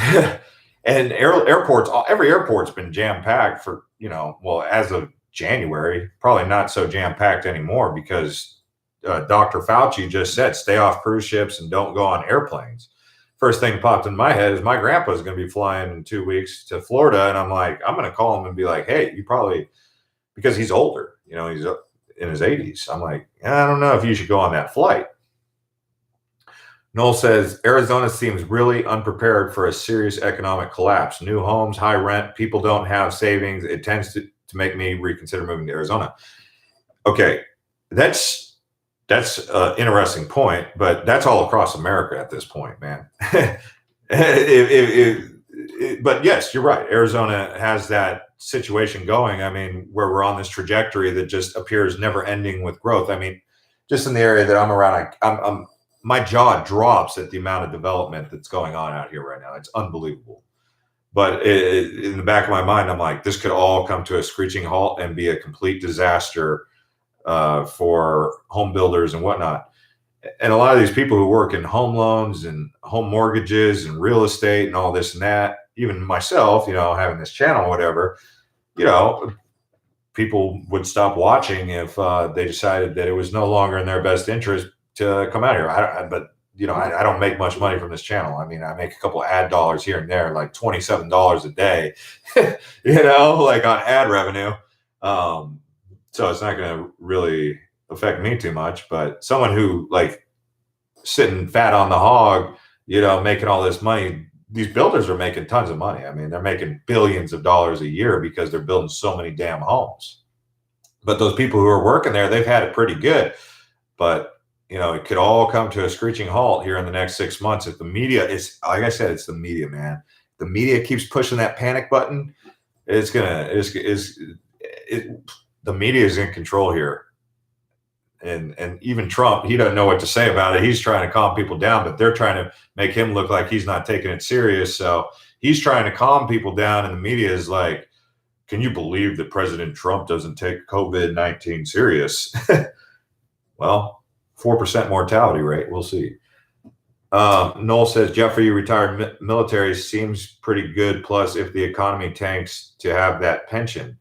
and airports, every airport's been jam packed for well, as of January, probably not so jam packed anymore because Dr. Fauci just said stay off cruise ships and don't go on airplanes. First thing that popped in my head is my grandpa's going to be flying in 2 weeks to Florida. And I'm like, I'm going to call him and be like, hey, you probably, because he's older, he's in his 80s. I'm like, I don't know if you should go on that flight. Noel says, Arizona seems really unprepared for a serious economic collapse. New homes, high rent, people don't have savings. It tends to make me reconsider moving to Arizona. Okay, that's an interesting point, but that's all across America at this point, man. But yes, you're right. Arizona has that situation going. I mean, where we're on this trajectory that just appears never ending with growth. I mean, just in the area that I'm around, my jaw drops at the amount of development that's going on out here right now. It's unbelievable. But in the back of my mind, I'm like, this could all come to a screeching halt and be a complete disaster for home builders and whatnot. And a lot of these people who work in home loans and home mortgages and real estate and all this and that, even myself, having this channel, whatever, people would stop watching if they decided that it was no longer in their best interest to come out here. I don't make much money from this channel. I mean, I make a couple ad dollars here and there, like $27 a day, like on ad revenue. So it's not going to really affect me too much, but someone who like sitting fat on the hog, making all this money, these builders are making tons of money. I mean, they're making billions of dollars a year because they're building so many damn homes. But those people who are working there, they've had it pretty good. But, it could all come to a screeching halt here in the next 6 months if the media is, like I said, it's the media, man. The media keeps pushing that panic button. The media is in control here. And even Trump, he doesn't know what to say about it. He's trying to calm people down, but they're trying to make him look like he's not taking it serious. So he's trying to calm people down, and the media is like, can you believe that President Trump doesn't take COVID-19 serious? Well, 4% mortality rate. We'll see. Noel says, Jeffrey, retired military seems pretty good. Plus, if the economy tanks, to have that pension.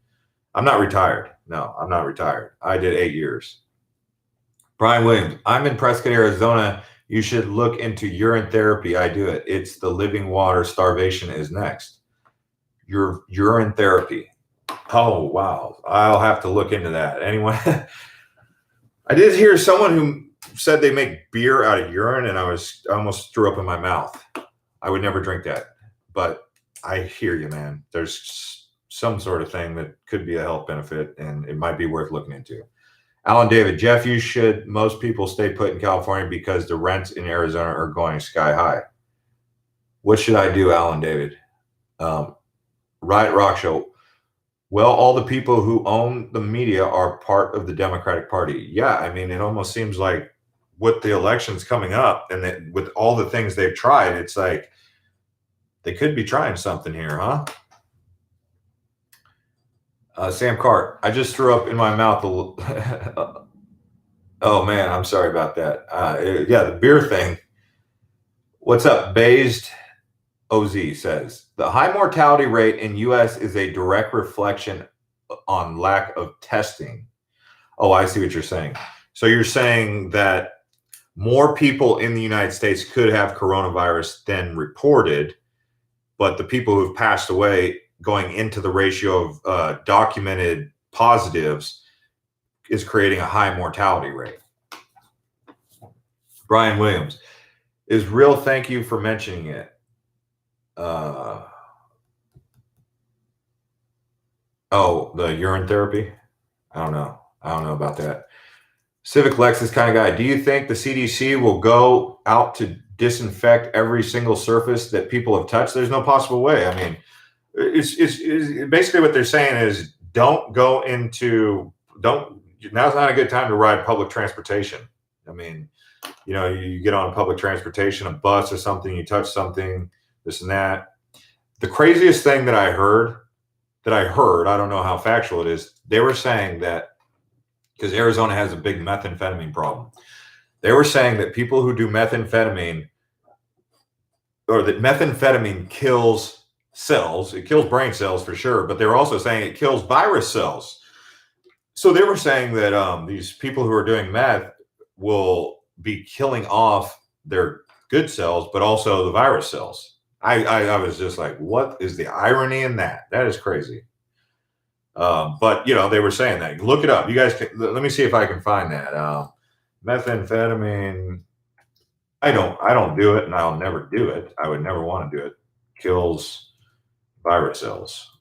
I'm not retired. No, I'm not retired. I did 8 years. Brian Williams, I'm in Prescott, Arizona. You should look into urine therapy. I do it. It's the living water. Starvation is next. Your urine therapy. Oh, wow. I'll have to look into that. Anyone? I did hear someone who said they make beer out of urine, and I almost threw up in my mouth. I would never drink that. But I hear you, man. There's some sort of thing that could be a health benefit, and it might be worth looking into. Alan David, Jeff, most people stay put in California because the rents in Arizona are going sky high. What should I do, Alan David? Riot Rock Show. Well, all the people who own the media are part of the Democratic Party. Yeah, I mean, it almost seems like with the elections coming up and with all the things they've tried, it's like they could be trying something here, huh? Sam Cart, I just threw up in my mouth Oh man, I'm sorry about that. Yeah, the beer thing. What's up, Based? OZ says the high mortality rate in US is a direct reflection on lack of testing. Oh, I see what you're saying. So you're saying that more people in the United States could have coronavirus than reported, but the people who've passed away going into the ratio of documented positives is creating a high mortality rate. Brian Williams is real. Thank you for mentioning it. Oh, the urine therapy. I don't know. I don't know about that. Civic Lexus kind of guy. Do you think the CDC will go out to disinfect every single surface that people have touched? There's no possible way. I mean, it's basically what they're saying is don't go into don't. Now's not a good time to ride public transportation. I mean, you get on public transportation, a bus or something, you touch something, this and that. The craziest thing that I heard, I don't know how factual it is. They were saying that because Arizona has a big methamphetamine problem. They were saying that people who do methamphetamine, or that methamphetamine kills cells, it kills brain cells for sure, but they were also saying it kills virus cells. So they were saying that these people who are doing meth will be killing off their good cells, but also the virus cells. I was just like, what is the irony in that? That is crazy. But they were saying that. Look it up. You guys let me see if I can find that. Methamphetamine. I don't do it, and I'll never do it. I would never want to do it. Kills virus cells.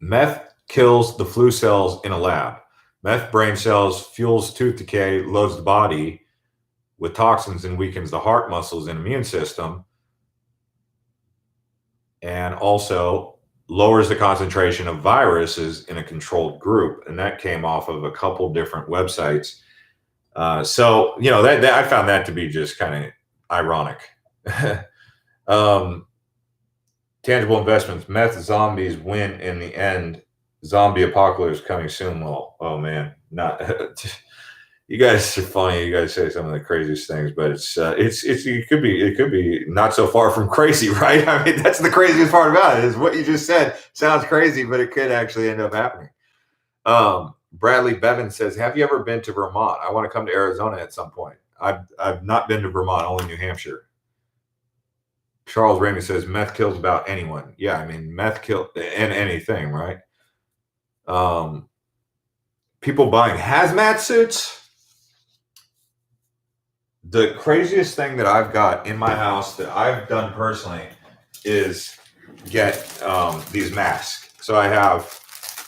Meth kills the flu cells in a lab. Meth brain cells fuels tooth decay, loads the body with toxins, and weakens the heart muscles and immune system, and also lowers the concentration of viruses in a controlled group. And that came off of a couple different websites. So that I found that to be just kind of ironic. Tangible investments. Meth zombies win in the end. Zombie apocalypse coming soon. Well, oh man, not. You guys are funny. You guys say some of the craziest things, but it could be not so far from crazy, right? I mean, that's the craziest part about it is what you just said sounds crazy, but it could actually end up happening. Bradley Bevan says, "Have you ever been to Vermont? I want to come to Arizona at some point. I've not been to Vermont, only New Hampshire." Charles Raymond says, "Meth kills about anyone." Yeah, I mean, meth kills and anything, right? People buying hazmat suits. The craziest thing that I've got in my house that I've done personally is get these masks. So I have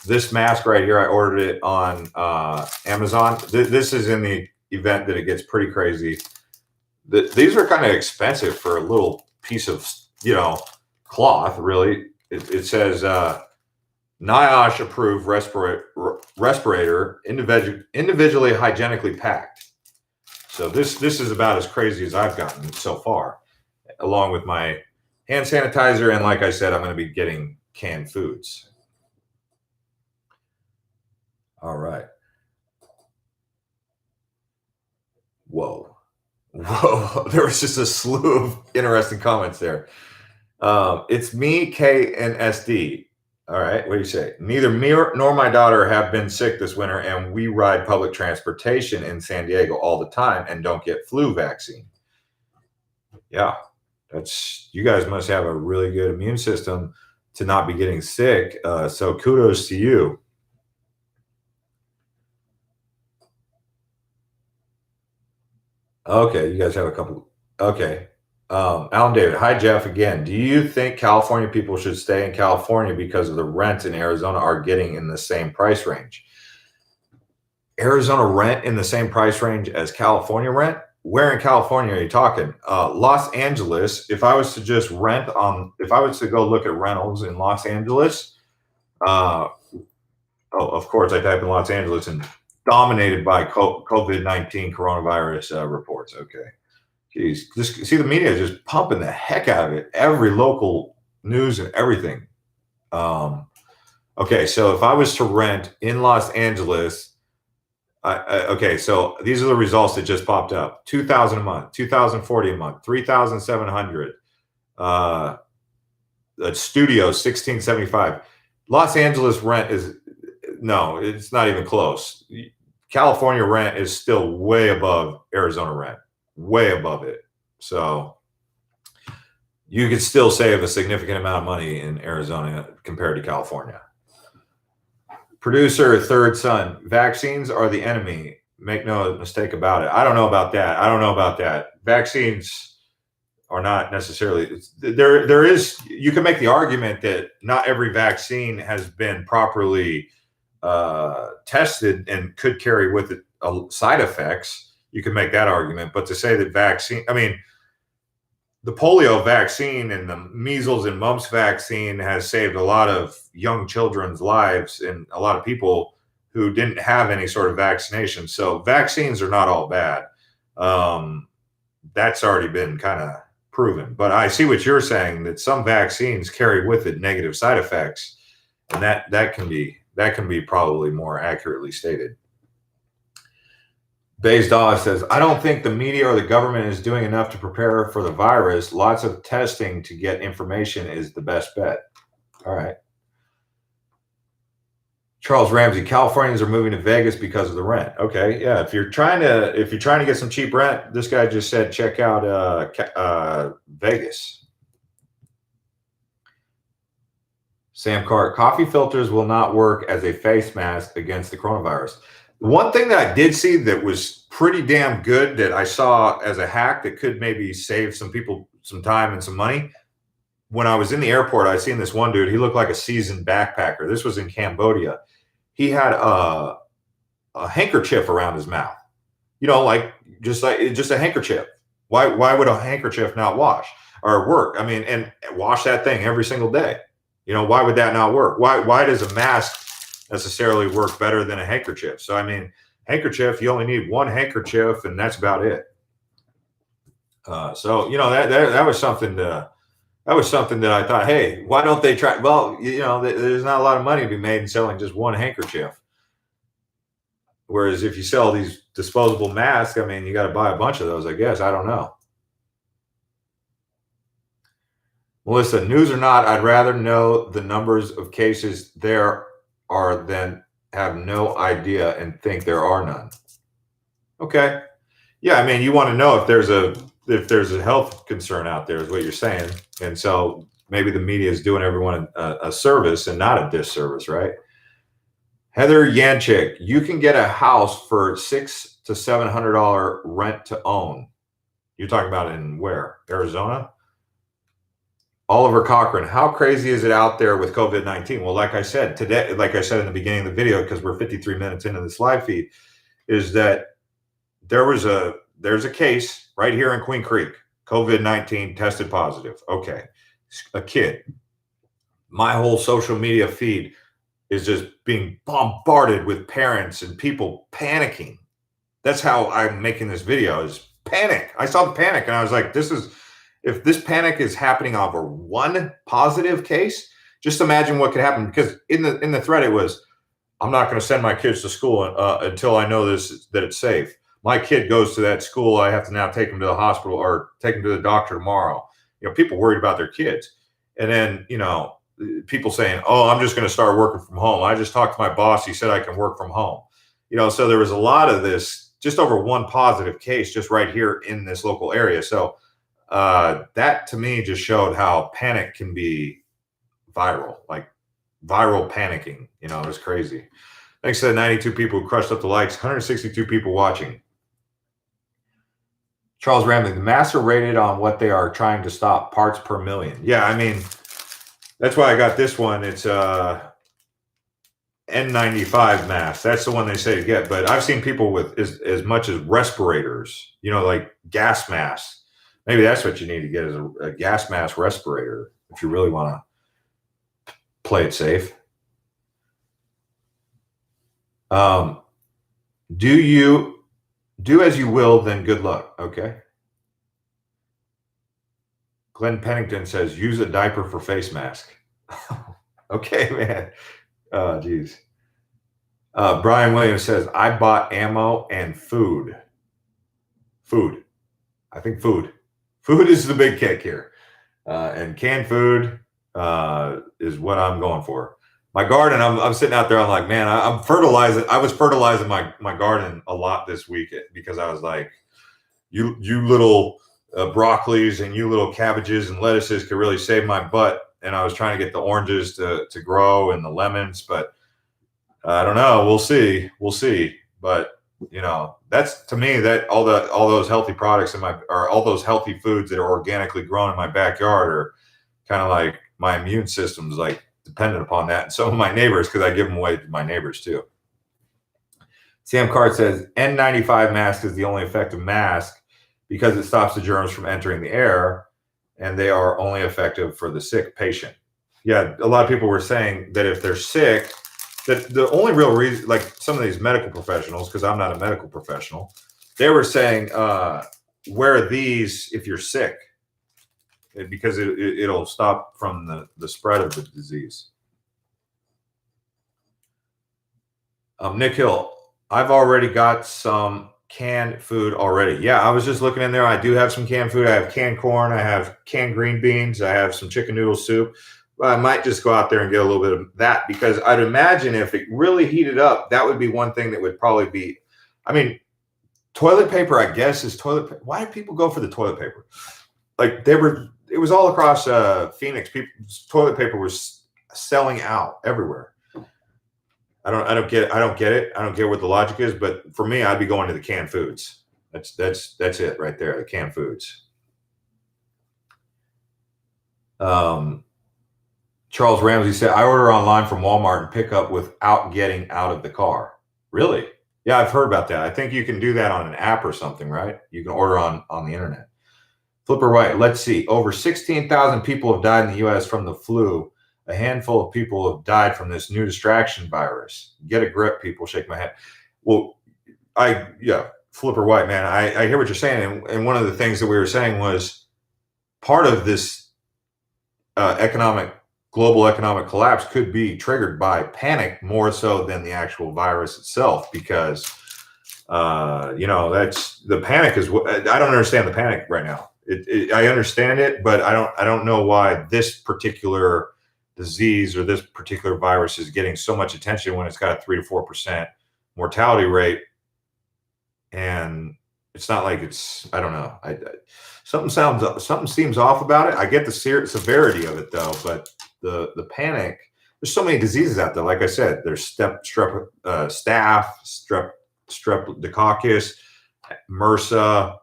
this mask right here. I ordered it on Amazon. This is in the event that it gets pretty crazy. These are kind of expensive for a little piece of cloth. Really, it says NIOSH approved respirator, individually hygienically packed. So this is about as crazy as I've gotten so far, along with my hand sanitizer. And like I said, I'm going to be getting canned foods. All right. Whoa. There was just a slew of interesting comments there. It's me, K, and SD. All right. What do you say? Neither me nor my daughter have been sick this winter, and we ride public transportation in San Diego all the time and don't get flu vaccine. Yeah. You guys must have a really good immune system to not be getting sick. So kudos to you. Okay, you guys have a couple. Okay. Alan David, hi Jeff again. Do you think California people should stay in California because of the rents in Arizona are getting in the same price range? Arizona rent in the same price range as California rent? Where in California are you talking? Los Angeles. If I was to go look at rentals in Los Angeles, of course, I type in Los Angeles and dominated by COVID-19 coronavirus reports. Okay. Jeez, just see the media is just pumping the heck out of it. Every local news and everything. Okay, so if I was to rent in Los Angeles, okay, so these are the results that just popped up: 2,000 a month, 2,040 a month, 3,700. A studio 1675. Los Angeles rent is no, it's not even close. California rent is still way above Arizona rent, way above it. So you could still save a significant amount of money in Arizona compared to California. Producer, third son, vaccines are the enemy. Make no mistake about it. I don't know about that. I don't know about that. Vaccines are not necessarily there is, you can make the argument that not every vaccine has been properly tested and could carry with it side effects. You can make that argument, but to say that vaccine, I mean, the polio vaccine and the measles and mumps vaccine has saved a lot of young children's lives and a lot of people who didn't have any sort of vaccination. So vaccines are not all bad. That's already been kind of proven. But I see what you're saying, that some vaccines carry with it negative side effects, and that can be probably more accurately stated. Bayes Dawes says, I don't think the media or the government is doing enough to prepare for the virus. Lots of testing to get information is the best bet. All right. Charles Ramsey, Californians are moving to Vegas because of the rent. Okay, yeah. If you're trying to get some cheap rent, this guy just said check out Vegas. Sam Cart, coffee filters will not work as a face mask against the coronavirus. One thing that I did see that was pretty damn good that I saw as a hack that could maybe save some people some time and some money. When I was in the airport, I seen this one dude. He looked like a seasoned backpacker. This was in Cambodia. He had a handkerchief around his mouth. You know, like just a handkerchief. Why would a handkerchief not wash or work? I mean, and wash that thing every single day. You know, why would that not work? Why does a mask necessarily work better than a handkerchief? So I mean, handkerchief, you only need one handkerchief, and that's about it. So you know that was something that I thought, hey, why don't they try? Well, you know, there's not a lot of money to be made in selling just one handkerchief. Whereas if you sell these disposable masks, I mean, you got to buy a bunch of those, I guess. I don't know. Melissa, news or not, I'd rather know the numbers of cases there are than have no idea and think there are none. Okay. Yeah, I mean, you want to know if there's a health concern out there is what you're saying. And so maybe the media is doing everyone a service and not a disservice, right? Heather Yanchik, you can get a house for $600 to $700 rent to own. You're talking about in where? Arizona? Oliver Cochran, how crazy is it out there with COVID-19? Well, like I said today, like I said in the beginning of the video, because we're 53 minutes into this live feed, is that there's a case right here in Queen Creek, COVID-19 tested positive. Okay, a kid. My whole social media feed is just being bombarded with parents and people panicking. That's how I'm making this video, is panic. I saw the panic and I was like, if this panic is happening over one positive case, just imagine what could happen. Because in the thread it was, I'm not going to send my kids to school until I know that it's safe. My kid goes to that school, I have to now take him to the hospital or take him to the doctor tomorrow. You know, people worried about their kids. And then, you know, people saying, oh, I'm just going to start working from home. I just talked to my boss. He said I can work from home. You know, so there was a lot of this just over one positive case just right here in this local area. So that to me just showed how panic can be viral, like viral panicking. You know, it was crazy. Thanks to the 92 people who crushed up the likes, 162 people watching. Charles Ramley, the masks are rated on what they are trying to stop, parts per million. Yeah, I mean, that's why I got this one. It's N95 mask. That's the one they say to get. But I've seen people with as much as respirators, you know, like gas masks. Maybe that's what you need to get, is a gas mask respirator if you really want to play it safe. Do as you will, then good luck. Okay. Glenn Pennington says, use a diaper for face mask. Okay, man. Oh, geez. Brian Williams says, I bought ammo and food. Food. I think food. Food is the big kick here. And canned food is what I'm going for. My garden, I'm sitting out there. I'm like, man, I'm fertilizing. I was fertilizing my garden a lot this week because I was like, you little broccolis and you little cabbages and lettuces could really save my butt. And I was trying to get the oranges to grow and the lemons, but I don't know. We'll see. But that's, to me, that all those healthy products or all those healthy foods that are organically grown in my backyard are kind of like my immune system's like dependent upon that. And some of my neighbors, because I give them away to my neighbors too. Sam Card says N95 mask is the only effective mask because it stops the germs from entering the air, and they are only effective for the sick patient. Yeah, a lot of people were saying that if they're sick, that the only real reason, like some of these medical professionals, because I'm not a medical professional, they were saying wear these if you're sick, because it'll stop from the spread of the disease. Nick Hill, I've already got some canned food already. Yeah, I was just looking in there. I do have some canned food. I have canned corn. I have canned green beans. I have some chicken noodle soup. But I might just go out there and get a little bit of that, because I'd imagine if it really heated up, that would be one thing that would probably be, I mean, toilet paper, I guess, is toilet paper. Why do people go for the toilet paper? Like it was all across Phoenix. Toilet paper was selling out everywhere. I don't get it. I don't get what the logic is, but for me, I'd be going to the canned foods. That's it right there, the canned foods. Charles Ramsey said, I order online from Walmart and pick up without getting out of the car. Really? Yeah, I've heard about that. I think you can do that on an app or something, right? You can order on the internet. Flipper White, let's see. Over 16,000 people have died in the U.S. from the flu. A handful of people have died from this new distraction virus. Get a grip, people. Shake my head. Well, Flipper White, man, I hear what you're saying. And one of the things that we were saying was part of this global economic collapse could be triggered by panic more so than the actual virus itself, because that's the panic is what I don't understand. The panic right now, I understand it, but I don't know why this particular disease or this particular virus is getting so much attention when it's got a 3 to 4% mortality rate. And it's not like it's, I don't know. Something seems off about it. I get the severity of it though, but the panic, there's so many diseases out there. Like I said, there's staph, streptococcus, MRSA,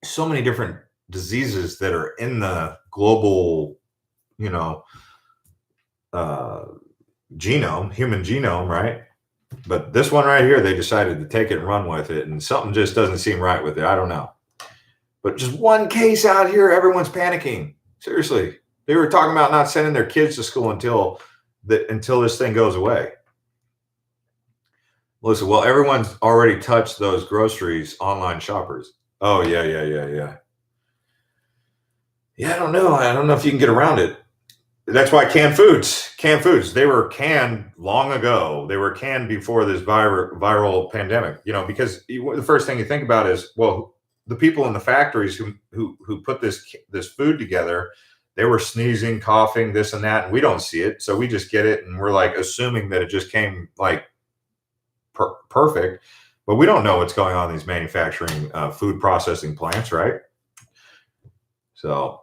so many different diseases that are in the global, human genome, right? But this one right here, they decided to take it and run with it, and something just doesn't seem right with it. I don't know. But just one case out here, everyone's panicking. Seriously. They were talking about not sending their kids to school until this thing goes away. Listen, well, everyone's already touched those groceries, online shoppers. Oh, yeah. Yeah, I don't know if you can get around it. That's why canned foods, they were canned long ago. They were canned before this viral pandemic, because the first thing you think about is, well, the people in the factories who put this food together, they were sneezing, coughing, this and that, and we don't see it. So we just get it, and we're like assuming that it just came like perfect, but we don't know what's going on in these manufacturing food processing plants, right? So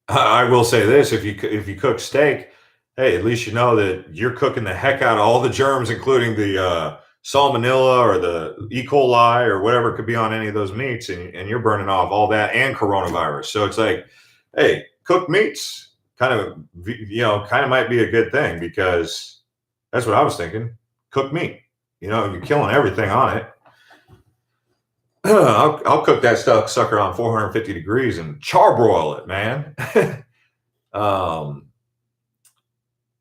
I will say this: if you cook steak, hey, at least you know that you're cooking the heck out of all the germs, including the salmonella or the E. coli or whatever could be on any of those meats, and you're burning off all that and coronavirus. So it's like, hey, cooked meats kind of might be a good thing, because that's what I was thinking. Cooked meat, you're killing everything on it. I'll cook that sucker on 450 degrees and charbroil it, man.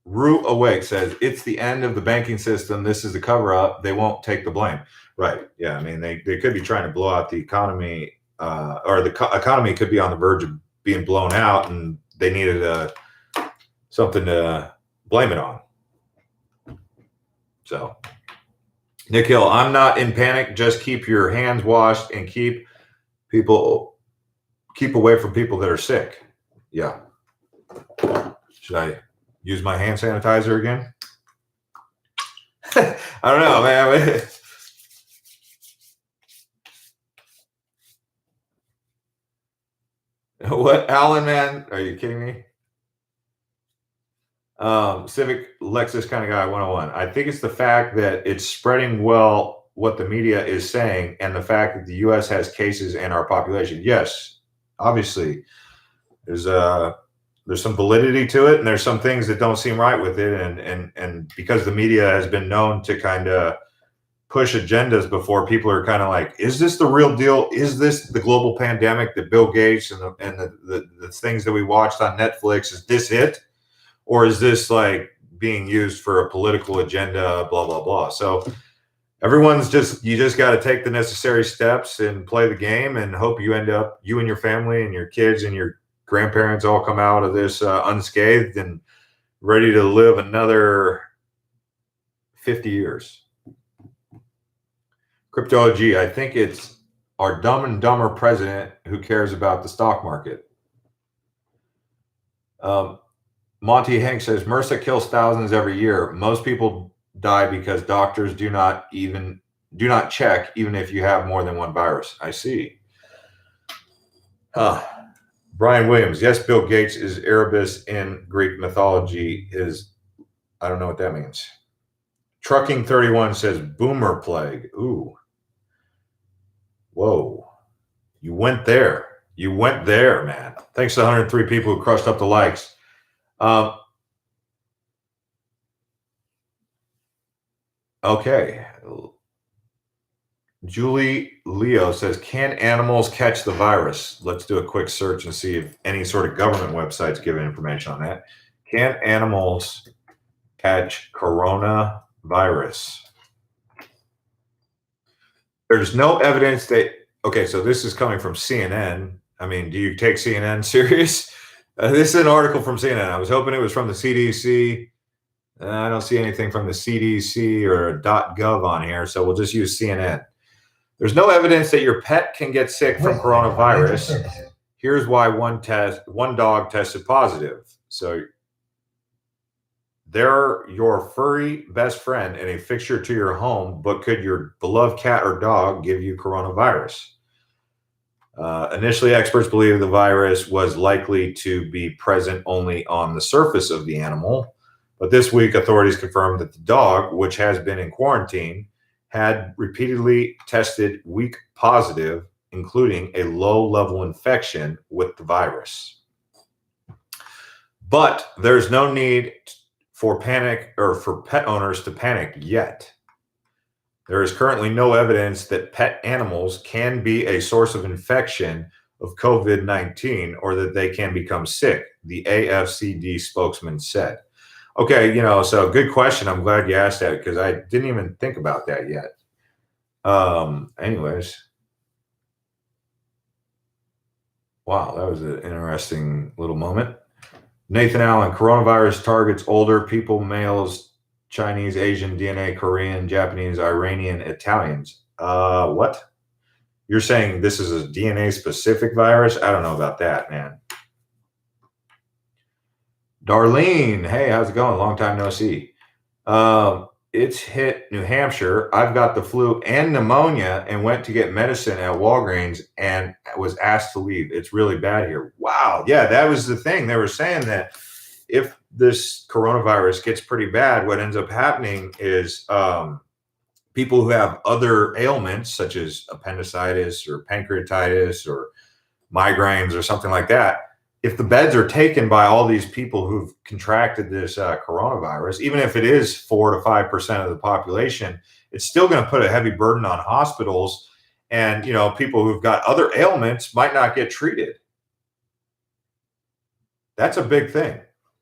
Root Awake says, it's the end of the banking system. This is a cover up. They won't take the blame. Right. Yeah. I mean, they could be trying to blow out the economy, or the economy could be on the verge of being blown out, and they needed something to blame it on. So, Nick Hill, I'm not in panic. Just keep your hands washed and keep away from people that are sick. Yeah. Should I use my hand sanitizer again? I don't know, man. What, Alan, man? Are you kidding me? Civic Lexus kind of guy 101. I think it's the fact that it's spreading well what the media is saying and the fact that the US has cases in our population. Yes, obviously there's some validity to it and there's some things that don't seem right with it. And because the media has been known to kind of push agendas before, people are kind of like, is this the real deal? Is this the global pandemic that Bill Gates and the things that we watched on Netflix, is this it? Or is this like being used for a political agenda, blah, blah, blah. So you just got to take the necessary steps and play the game and hope you end up, you and your family and your kids and your grandparents all come out of this unscathed and ready to live another 50 years. Crypto OG, I think it's our dumb and dumber president who cares about the stock market. Monty Hank says, MRSA kills thousands every year. Most people die because doctors do not check, even if you have more than one virus. I see. Brian Williams, yes, Bill Gates is Erebus in Greek mythology. I don't know what that means. Trucking 31 says, boomer plague. Ooh. Whoa. You went there. You went there, man. Thanks to 103 people who crushed up the likes. Okay. Julie Leo says, can animals catch the virus? Let's do a quick search and see if any sort of government websites give information on that. Can animals catch coronavirus? There's no evidence that, okay, so this is coming from CNN. I mean, do you take CNN serious? This is an article from CNN. I was hoping it was from the CDC. I don't see anything from the CDC or .gov on here, so we'll just use CNN. There's no evidence that your pet can get sick from coronavirus. Here's why one dog tested positive. So they're your furry best friend and a fixture to your home, but could your beloved cat or dog give you coronavirus? Initially, experts believed the virus was likely to be present only on the surface of the animal. But this week, authorities confirmed that the dog, which has been in quarantine, had repeatedly tested weak positive, including a low-level infection with the virus. But there's no need for panic or for pet owners to panic yet. There is currently no evidence that pet animals can be a source of infection of COVID-19 or that they can become sick, the AFCD spokesman said. Okay, so good question. I'm glad you asked that because I didn't even think about that yet. Anyways. Wow, that was an interesting little moment. Nathan Allen, coronavirus targets older people, males, Chinese, Asian, DNA, Korean, Japanese, Iranian, Italians. What? You're saying this is a DNA specific virus? I don't know about that, man. Darlene, hey, how's it going? Long time no see. It's hit New Hampshire. I've got the flu and pneumonia and went to get medicine at Walgreens and was asked to leave. It's really bad here. Wow. Yeah, that was the thing. They were saying that if this coronavirus gets pretty bad, what ends up happening is people who have other ailments such as appendicitis or pancreatitis or migraines or something like that, if the beds are taken by all these people who've contracted this coronavirus, even if it is 4 to 5% of the population, it's still going to put a heavy burden on hospitals. And, people who've got other ailments might not get treated. That's a big thing.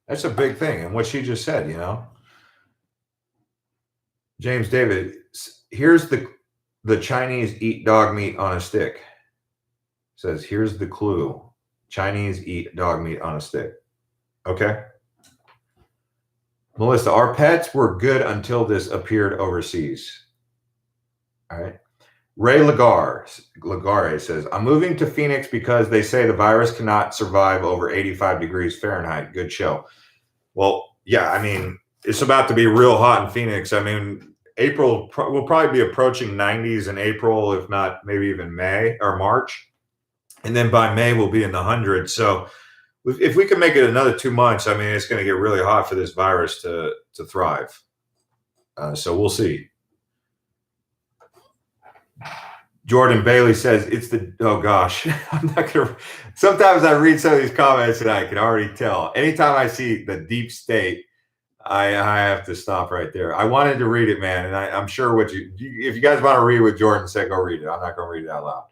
That's a big thing. And what she just said, James David, here's the Chinese eat dog meat on a stick. Says, here's the clue. Chinese eat dog meat on a stick. Okay. Melissa, our pets were good until this appeared overseas. All right. Ray Lagare says, I'm moving to Phoenix because they say the virus cannot survive over 85 degrees Fahrenheit. Good show. Well, yeah, I mean, it's about to be real hot in Phoenix. I mean, April will probably be approaching 90s in April, if not maybe even May or March. And then by May, we'll be in the hundreds. So if we can make it another 2 months, I mean, it's going to get really hot for this virus to thrive. So we'll see. Jordan Bailey says it's the, oh gosh, I'm not going to, sometimes I read some of these comments and I can already tell. Anytime I see the deep state, I have to stop right there. I wanted to read it, man. And I'm sure if you guys want to read what Jordan said, go read it. I'm not going to read it out loud.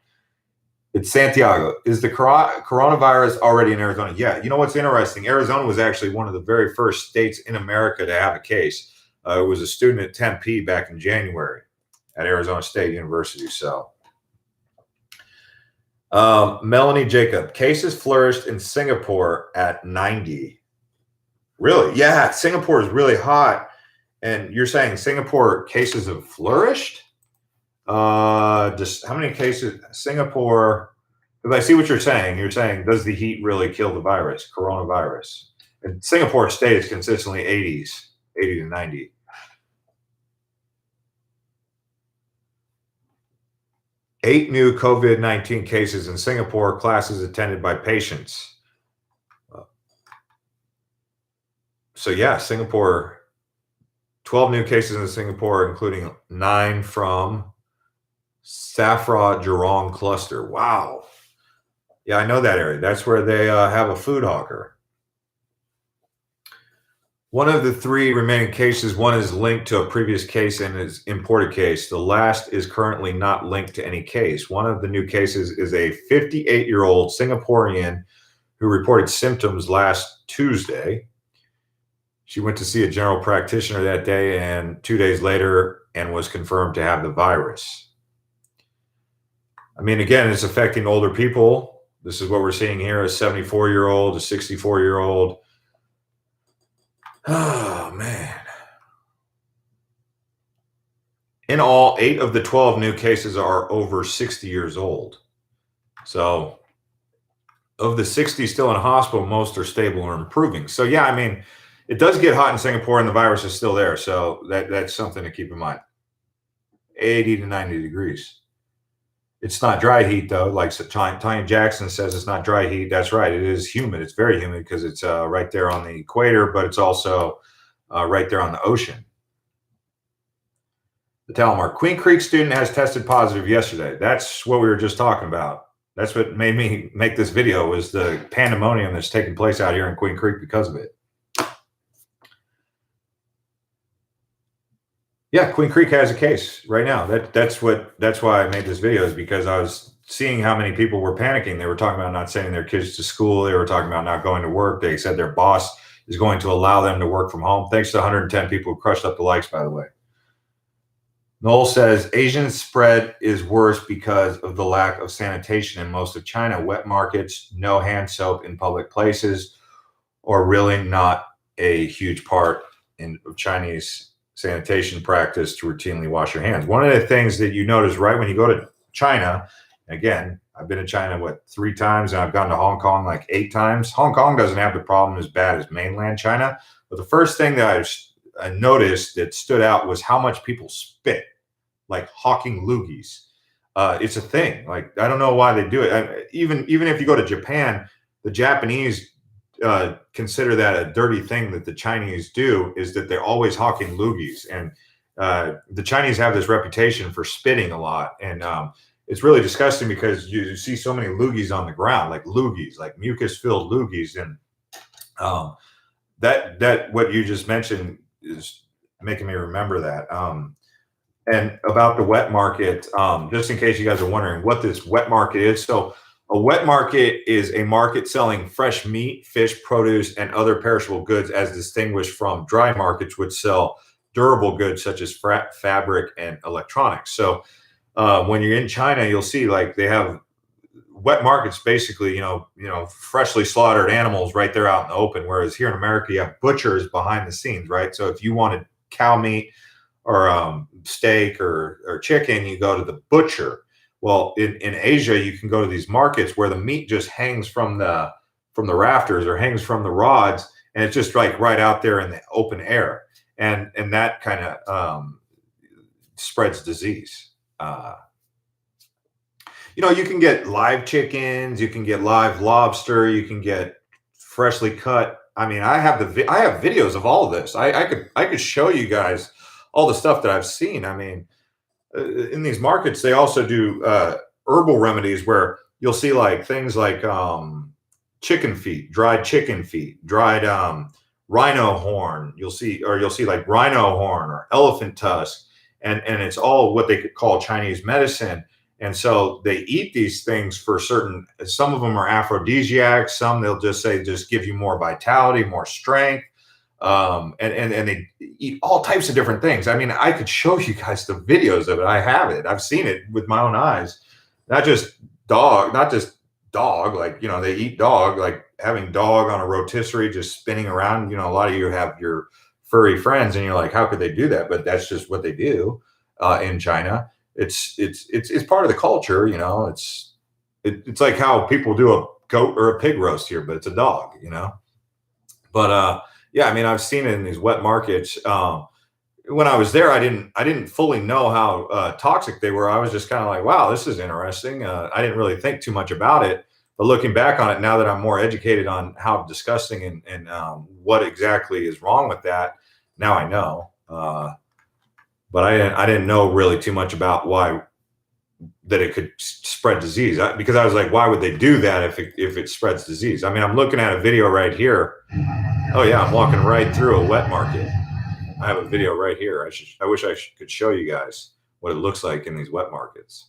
It's Santiago. Is the coronavirus already in Arizona? Yeah. You know what's interesting? Arizona was actually one of the very first states in America to have a case. It was a student at Tempe back in January at Arizona State University. So, Melanie Jacob, cases flourished in Singapore at 90. Really? Yeah, Singapore is really hot. And you're saying Singapore cases have flourished? Just how many cases? Singapore, because I see what you're saying. You're saying, does the heat really kill the virus, coronavirus? And Singapore stays consistently 80 to 90. Eight new COVID-19 cases in Singapore, classes attended by patients. So yeah, Singapore, 12 new cases in Singapore, including 9 from Safra Jurong cluster. Wow. Yeah, I know that area. That's where they have a food hawker. One of the 3 remaining cases, one is linked to a previous case and is imported case. The last is currently not linked to any case. One of the new cases is a 58-year-old Singaporean who reported symptoms last Tuesday. She went to see a general practitioner that day and 2 days later and was confirmed to have the virus. I mean, again, it's affecting older people. This is what we're seeing here, a 74-year-old, a 64-year-old. Oh, man. In all, 8 of the 12 new cases are over 60 years old. So of the 60 still in hospital, most are stable or improving. So, yeah, I mean, it does get hot in Singapore and the virus is still there. So that's something to keep in mind. 80 to 90 degrees. It's not dry heat, though. Like Tanya Jackson says, it's not dry heat. That's right. It is humid. It's very humid because it's right there on the equator, but it's also right there on the ocean. The Talmar Queen Creek student has tested positive yesterday. That's what we were just talking about. That's what made me make this video, was the pandemonium that's taking place out here in Queen Creek because of it. Yeah, Queen Creek has a case right now. That's why I made this video, is because I was seeing how many people were panicking. They were talking about not sending their kids to school. They were talking about not going to work. They said their boss is going to allow them to work from home. Thanks to 110 people who crushed up the likes, by the way. Noel says Asian spread is worse because of the lack of sanitation in most of China. Wet markets, no hand soap in public places, or really not a huge part of Chinese sanitation practice to routinely wash your hands. One of the things that you notice right when you go to China, again, I've been to China, 3 times, and I've gone to Hong Kong like 8 times. Hong Kong doesn't have the problem as bad as mainland China. But the first thing that I noticed that stood out was how much people spit, like hawking loogies. It's a thing. Like, I don't know why they do it. Even if you go to Japan, the Japanese consider that a dirty thing that the Chinese do, is that they're always hawking loogies. And the Chinese have this reputation for spitting a lot. And it's really disgusting because you see so many loogies on the ground, like loogies, like mucus-filled loogies. And that what you just mentioned is making me remember that. And about the wet market, just in case you guys are wondering what this wet market is. So a wet market is a market selling fresh meat, fish, produce, and other perishable goods, as distinguished from dry markets, which sell durable goods such as fabric and electronics. So when you're in China, you'll see like they have wet markets basically, freshly slaughtered animals right there out in the open. Whereas here in America, you have butchers behind the scenes, right? So if you wanted cow meat or steak or chicken, you go to the butcher. Well, in Asia, you can go to these markets where the meat just hangs from the rafters or hangs from the rods, and it's just like right out there in the open air, and that kind of spreads disease. You can get live chickens, you can get live lobster, you can get freshly cut. I mean, I have videos of all of this. I could show you guys all the stuff that I've seen. I mean, in these markets, they also do herbal remedies where you'll see like things like chicken feet, dried rhino horn. You'll see like rhino horn or elephant tusk, and it's all what they could call Chinese medicine. And so they eat these things for certain. Some of them are aphrodisiacs. Some they'll just say just give you more vitality, more strength. And they eat all types of different things. I mean, I could show you guys the videos of it. I have it. I've seen it with my own eyes. Not just dog, like, they eat dog, like having dog on a rotisserie just spinning around. A lot of you have your furry friends and you're like, how could they do that? But that's just what they do in China. It's part of the culture. It's like how people do a goat or a pig roast here, but it's a dog, but yeah, I mean, I've seen it in these wet markets. When I was there, I didn't fully know how toxic they were. I was just kind of like, wow, this is interesting. I didn't really think too much about it, but looking back on it now that I'm more educated on how disgusting and what exactly is wrong with that, now I know. But I didn't know really too much about why that it could spread disease, because I was like, why would they do that if it spreads disease? I mean, I'm looking at a video right here. Oh yeah, I'm walking right through a wet market. I have a video right here. I wish I could show you guys what it looks like in these wet markets.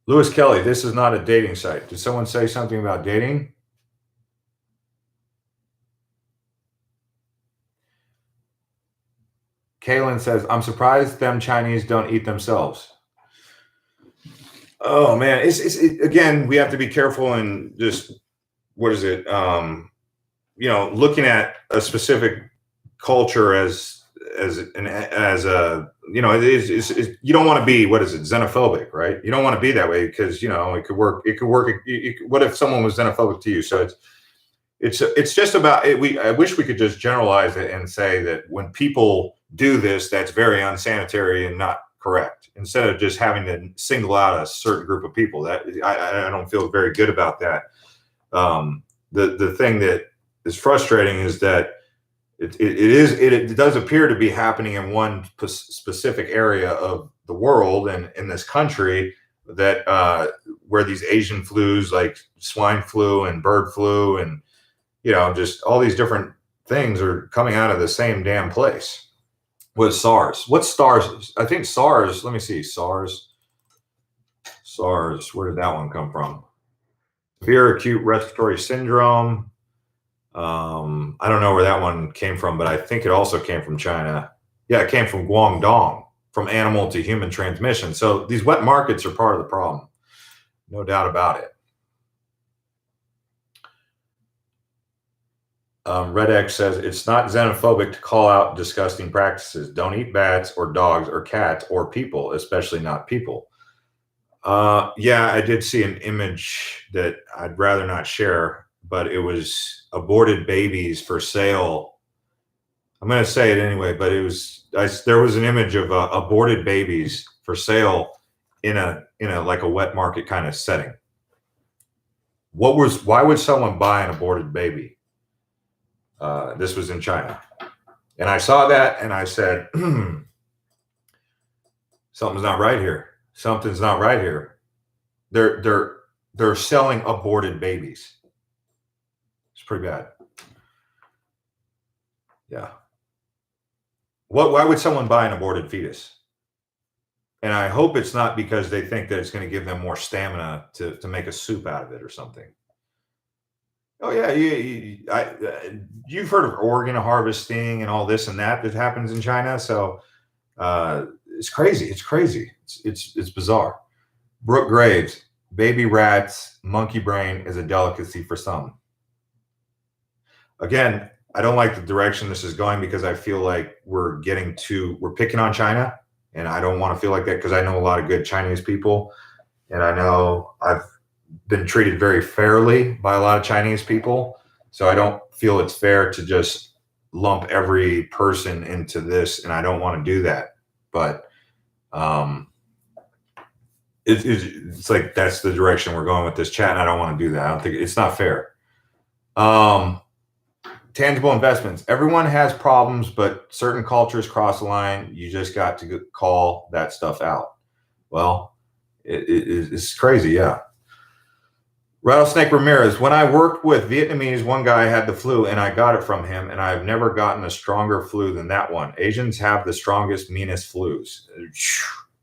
Lewis Kelly, this is not a dating site. Did someone say something about dating? Kaylin says, I'm surprised them Chinese don't eat themselves. Oh man, again, we have to be careful and just, what is it? Looking at a specific culture as a, you don't want to be, what is it, xenophobic, right? You don't want to be that way because, it could work. What if someone was xenophobic to you? So it's just about it. I wish we could just generalize it and say that when people do this, that's very unsanitary and not correct, instead of just having to single out a certain group of people. That I don't feel very good about that. The thing that is frustrating is that it does appear to be happening in one specific area of the world and in this country, that where these Asian flus like swine flu and bird flu and just all these different things are coming out of the same damn place. With SARS, what's SARS? I think SARS. Let me see. SARS. Where did that one come from? Severe acute respiratory syndrome. I don't know where that one came from, but I think it also came from China. Yeah, it came from Guangdong, from animal to human transmission. So these wet markets are part of the problem, no doubt about it. Red X says it's not xenophobic to call out disgusting practices. Don't eat bats or dogs or cats or people, especially not people. Yeah, I did see an image that I'd rather not share, but it was aborted babies for sale. I'm going to say it anyway, but there was an image of aborted babies for sale in a like a wet market kind of setting. Why would someone buy an aborted baby? This was in China, and I saw that and I said, something's not right here. Something's not right here. They're selling aborted babies. It's pretty bad. Yeah. Why would someone buy an aborted fetus? And I hope it's not because they think that it's going to give them more stamina to make a soup out of it or something. Oh yeah, you've heard of organ harvesting and all this and that happens in China. So it's crazy. It's crazy. It's bizarre. Brooke Graves, baby rats, monkey brain is a delicacy for some. Again, I don't like the direction this is going because I feel like we're picking on China, and I don't want to feel like that because I know a lot of good Chinese people, and I know I've been treated very fairly by a lot of Chinese people. So I don't feel it's fair to just lump every person into this, and I don't want to do that. But it's like that's the direction we're going with this chat, and I don't want to do that. I don't think it's not fair. Tangible investments. Everyone has problems, but certain cultures cross the line. You just got to call that stuff out. Well, it's crazy, yeah. Rattlesnake Ramirez. When I worked with Vietnamese, one guy had the flu and I got it from him, and I've never gotten a stronger flu than that one. Asians have the strongest, meanest flus.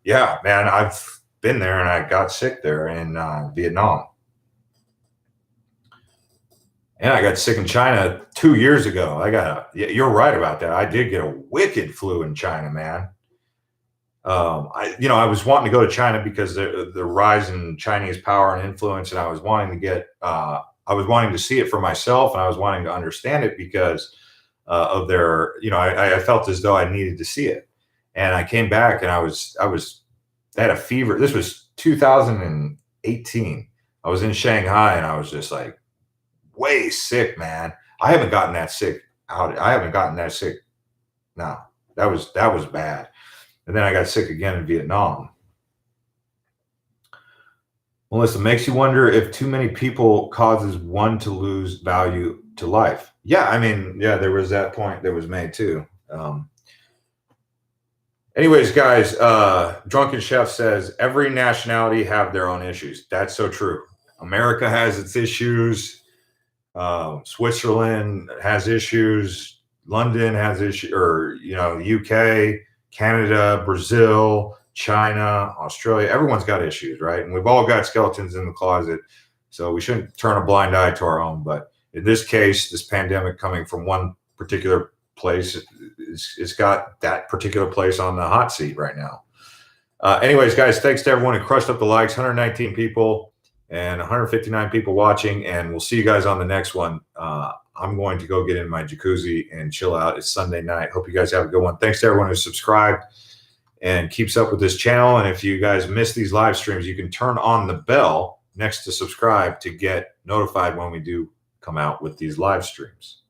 Yeah, man, I've been there and I got sick there in Vietnam. And I got sick in China 2 years ago. You're right about that. I did get a wicked flu in China, man. I was wanting to go to China because the rise in Chinese power and influence, and I was wanting to see it for myself, and I was wanting to understand it because of their, I felt as though I needed to see it. And I came back and I had a fever. This was 2018. I was in Shanghai and I was just like way sick, man. I haven't gotten that sick No, that was bad. And then I got sick again in Vietnam. Melissa, makes you wonder if too many people causes one to lose value to life. Yeah, I mean, yeah, there was that point that was made too. Anyways, guys, Drunken Chef says every nationality have their own issues. That's so true. America has its issues. Switzerland has issues. London has issues, or UK, Canada, Brazil, China, Australia. Everyone's got issues, right? And we've all got skeletons in the closet, so we shouldn't turn a blind eye to our own. But in this case, this pandemic coming from one particular place, it's got that particular place on the hot seat right now. Anyways, guys, thanks to everyone who crushed up the likes. 119 people and 159 people watching, and we'll see you guys on the next one. I'm going to go get in my jacuzzi and chill out. It's Sunday night. Hope you guys have a good one. Thanks to everyone who subscribed and keeps up with this channel. And if you guys miss these live streams, you can turn on the bell next to subscribe to get notified when we do come out with these live streams.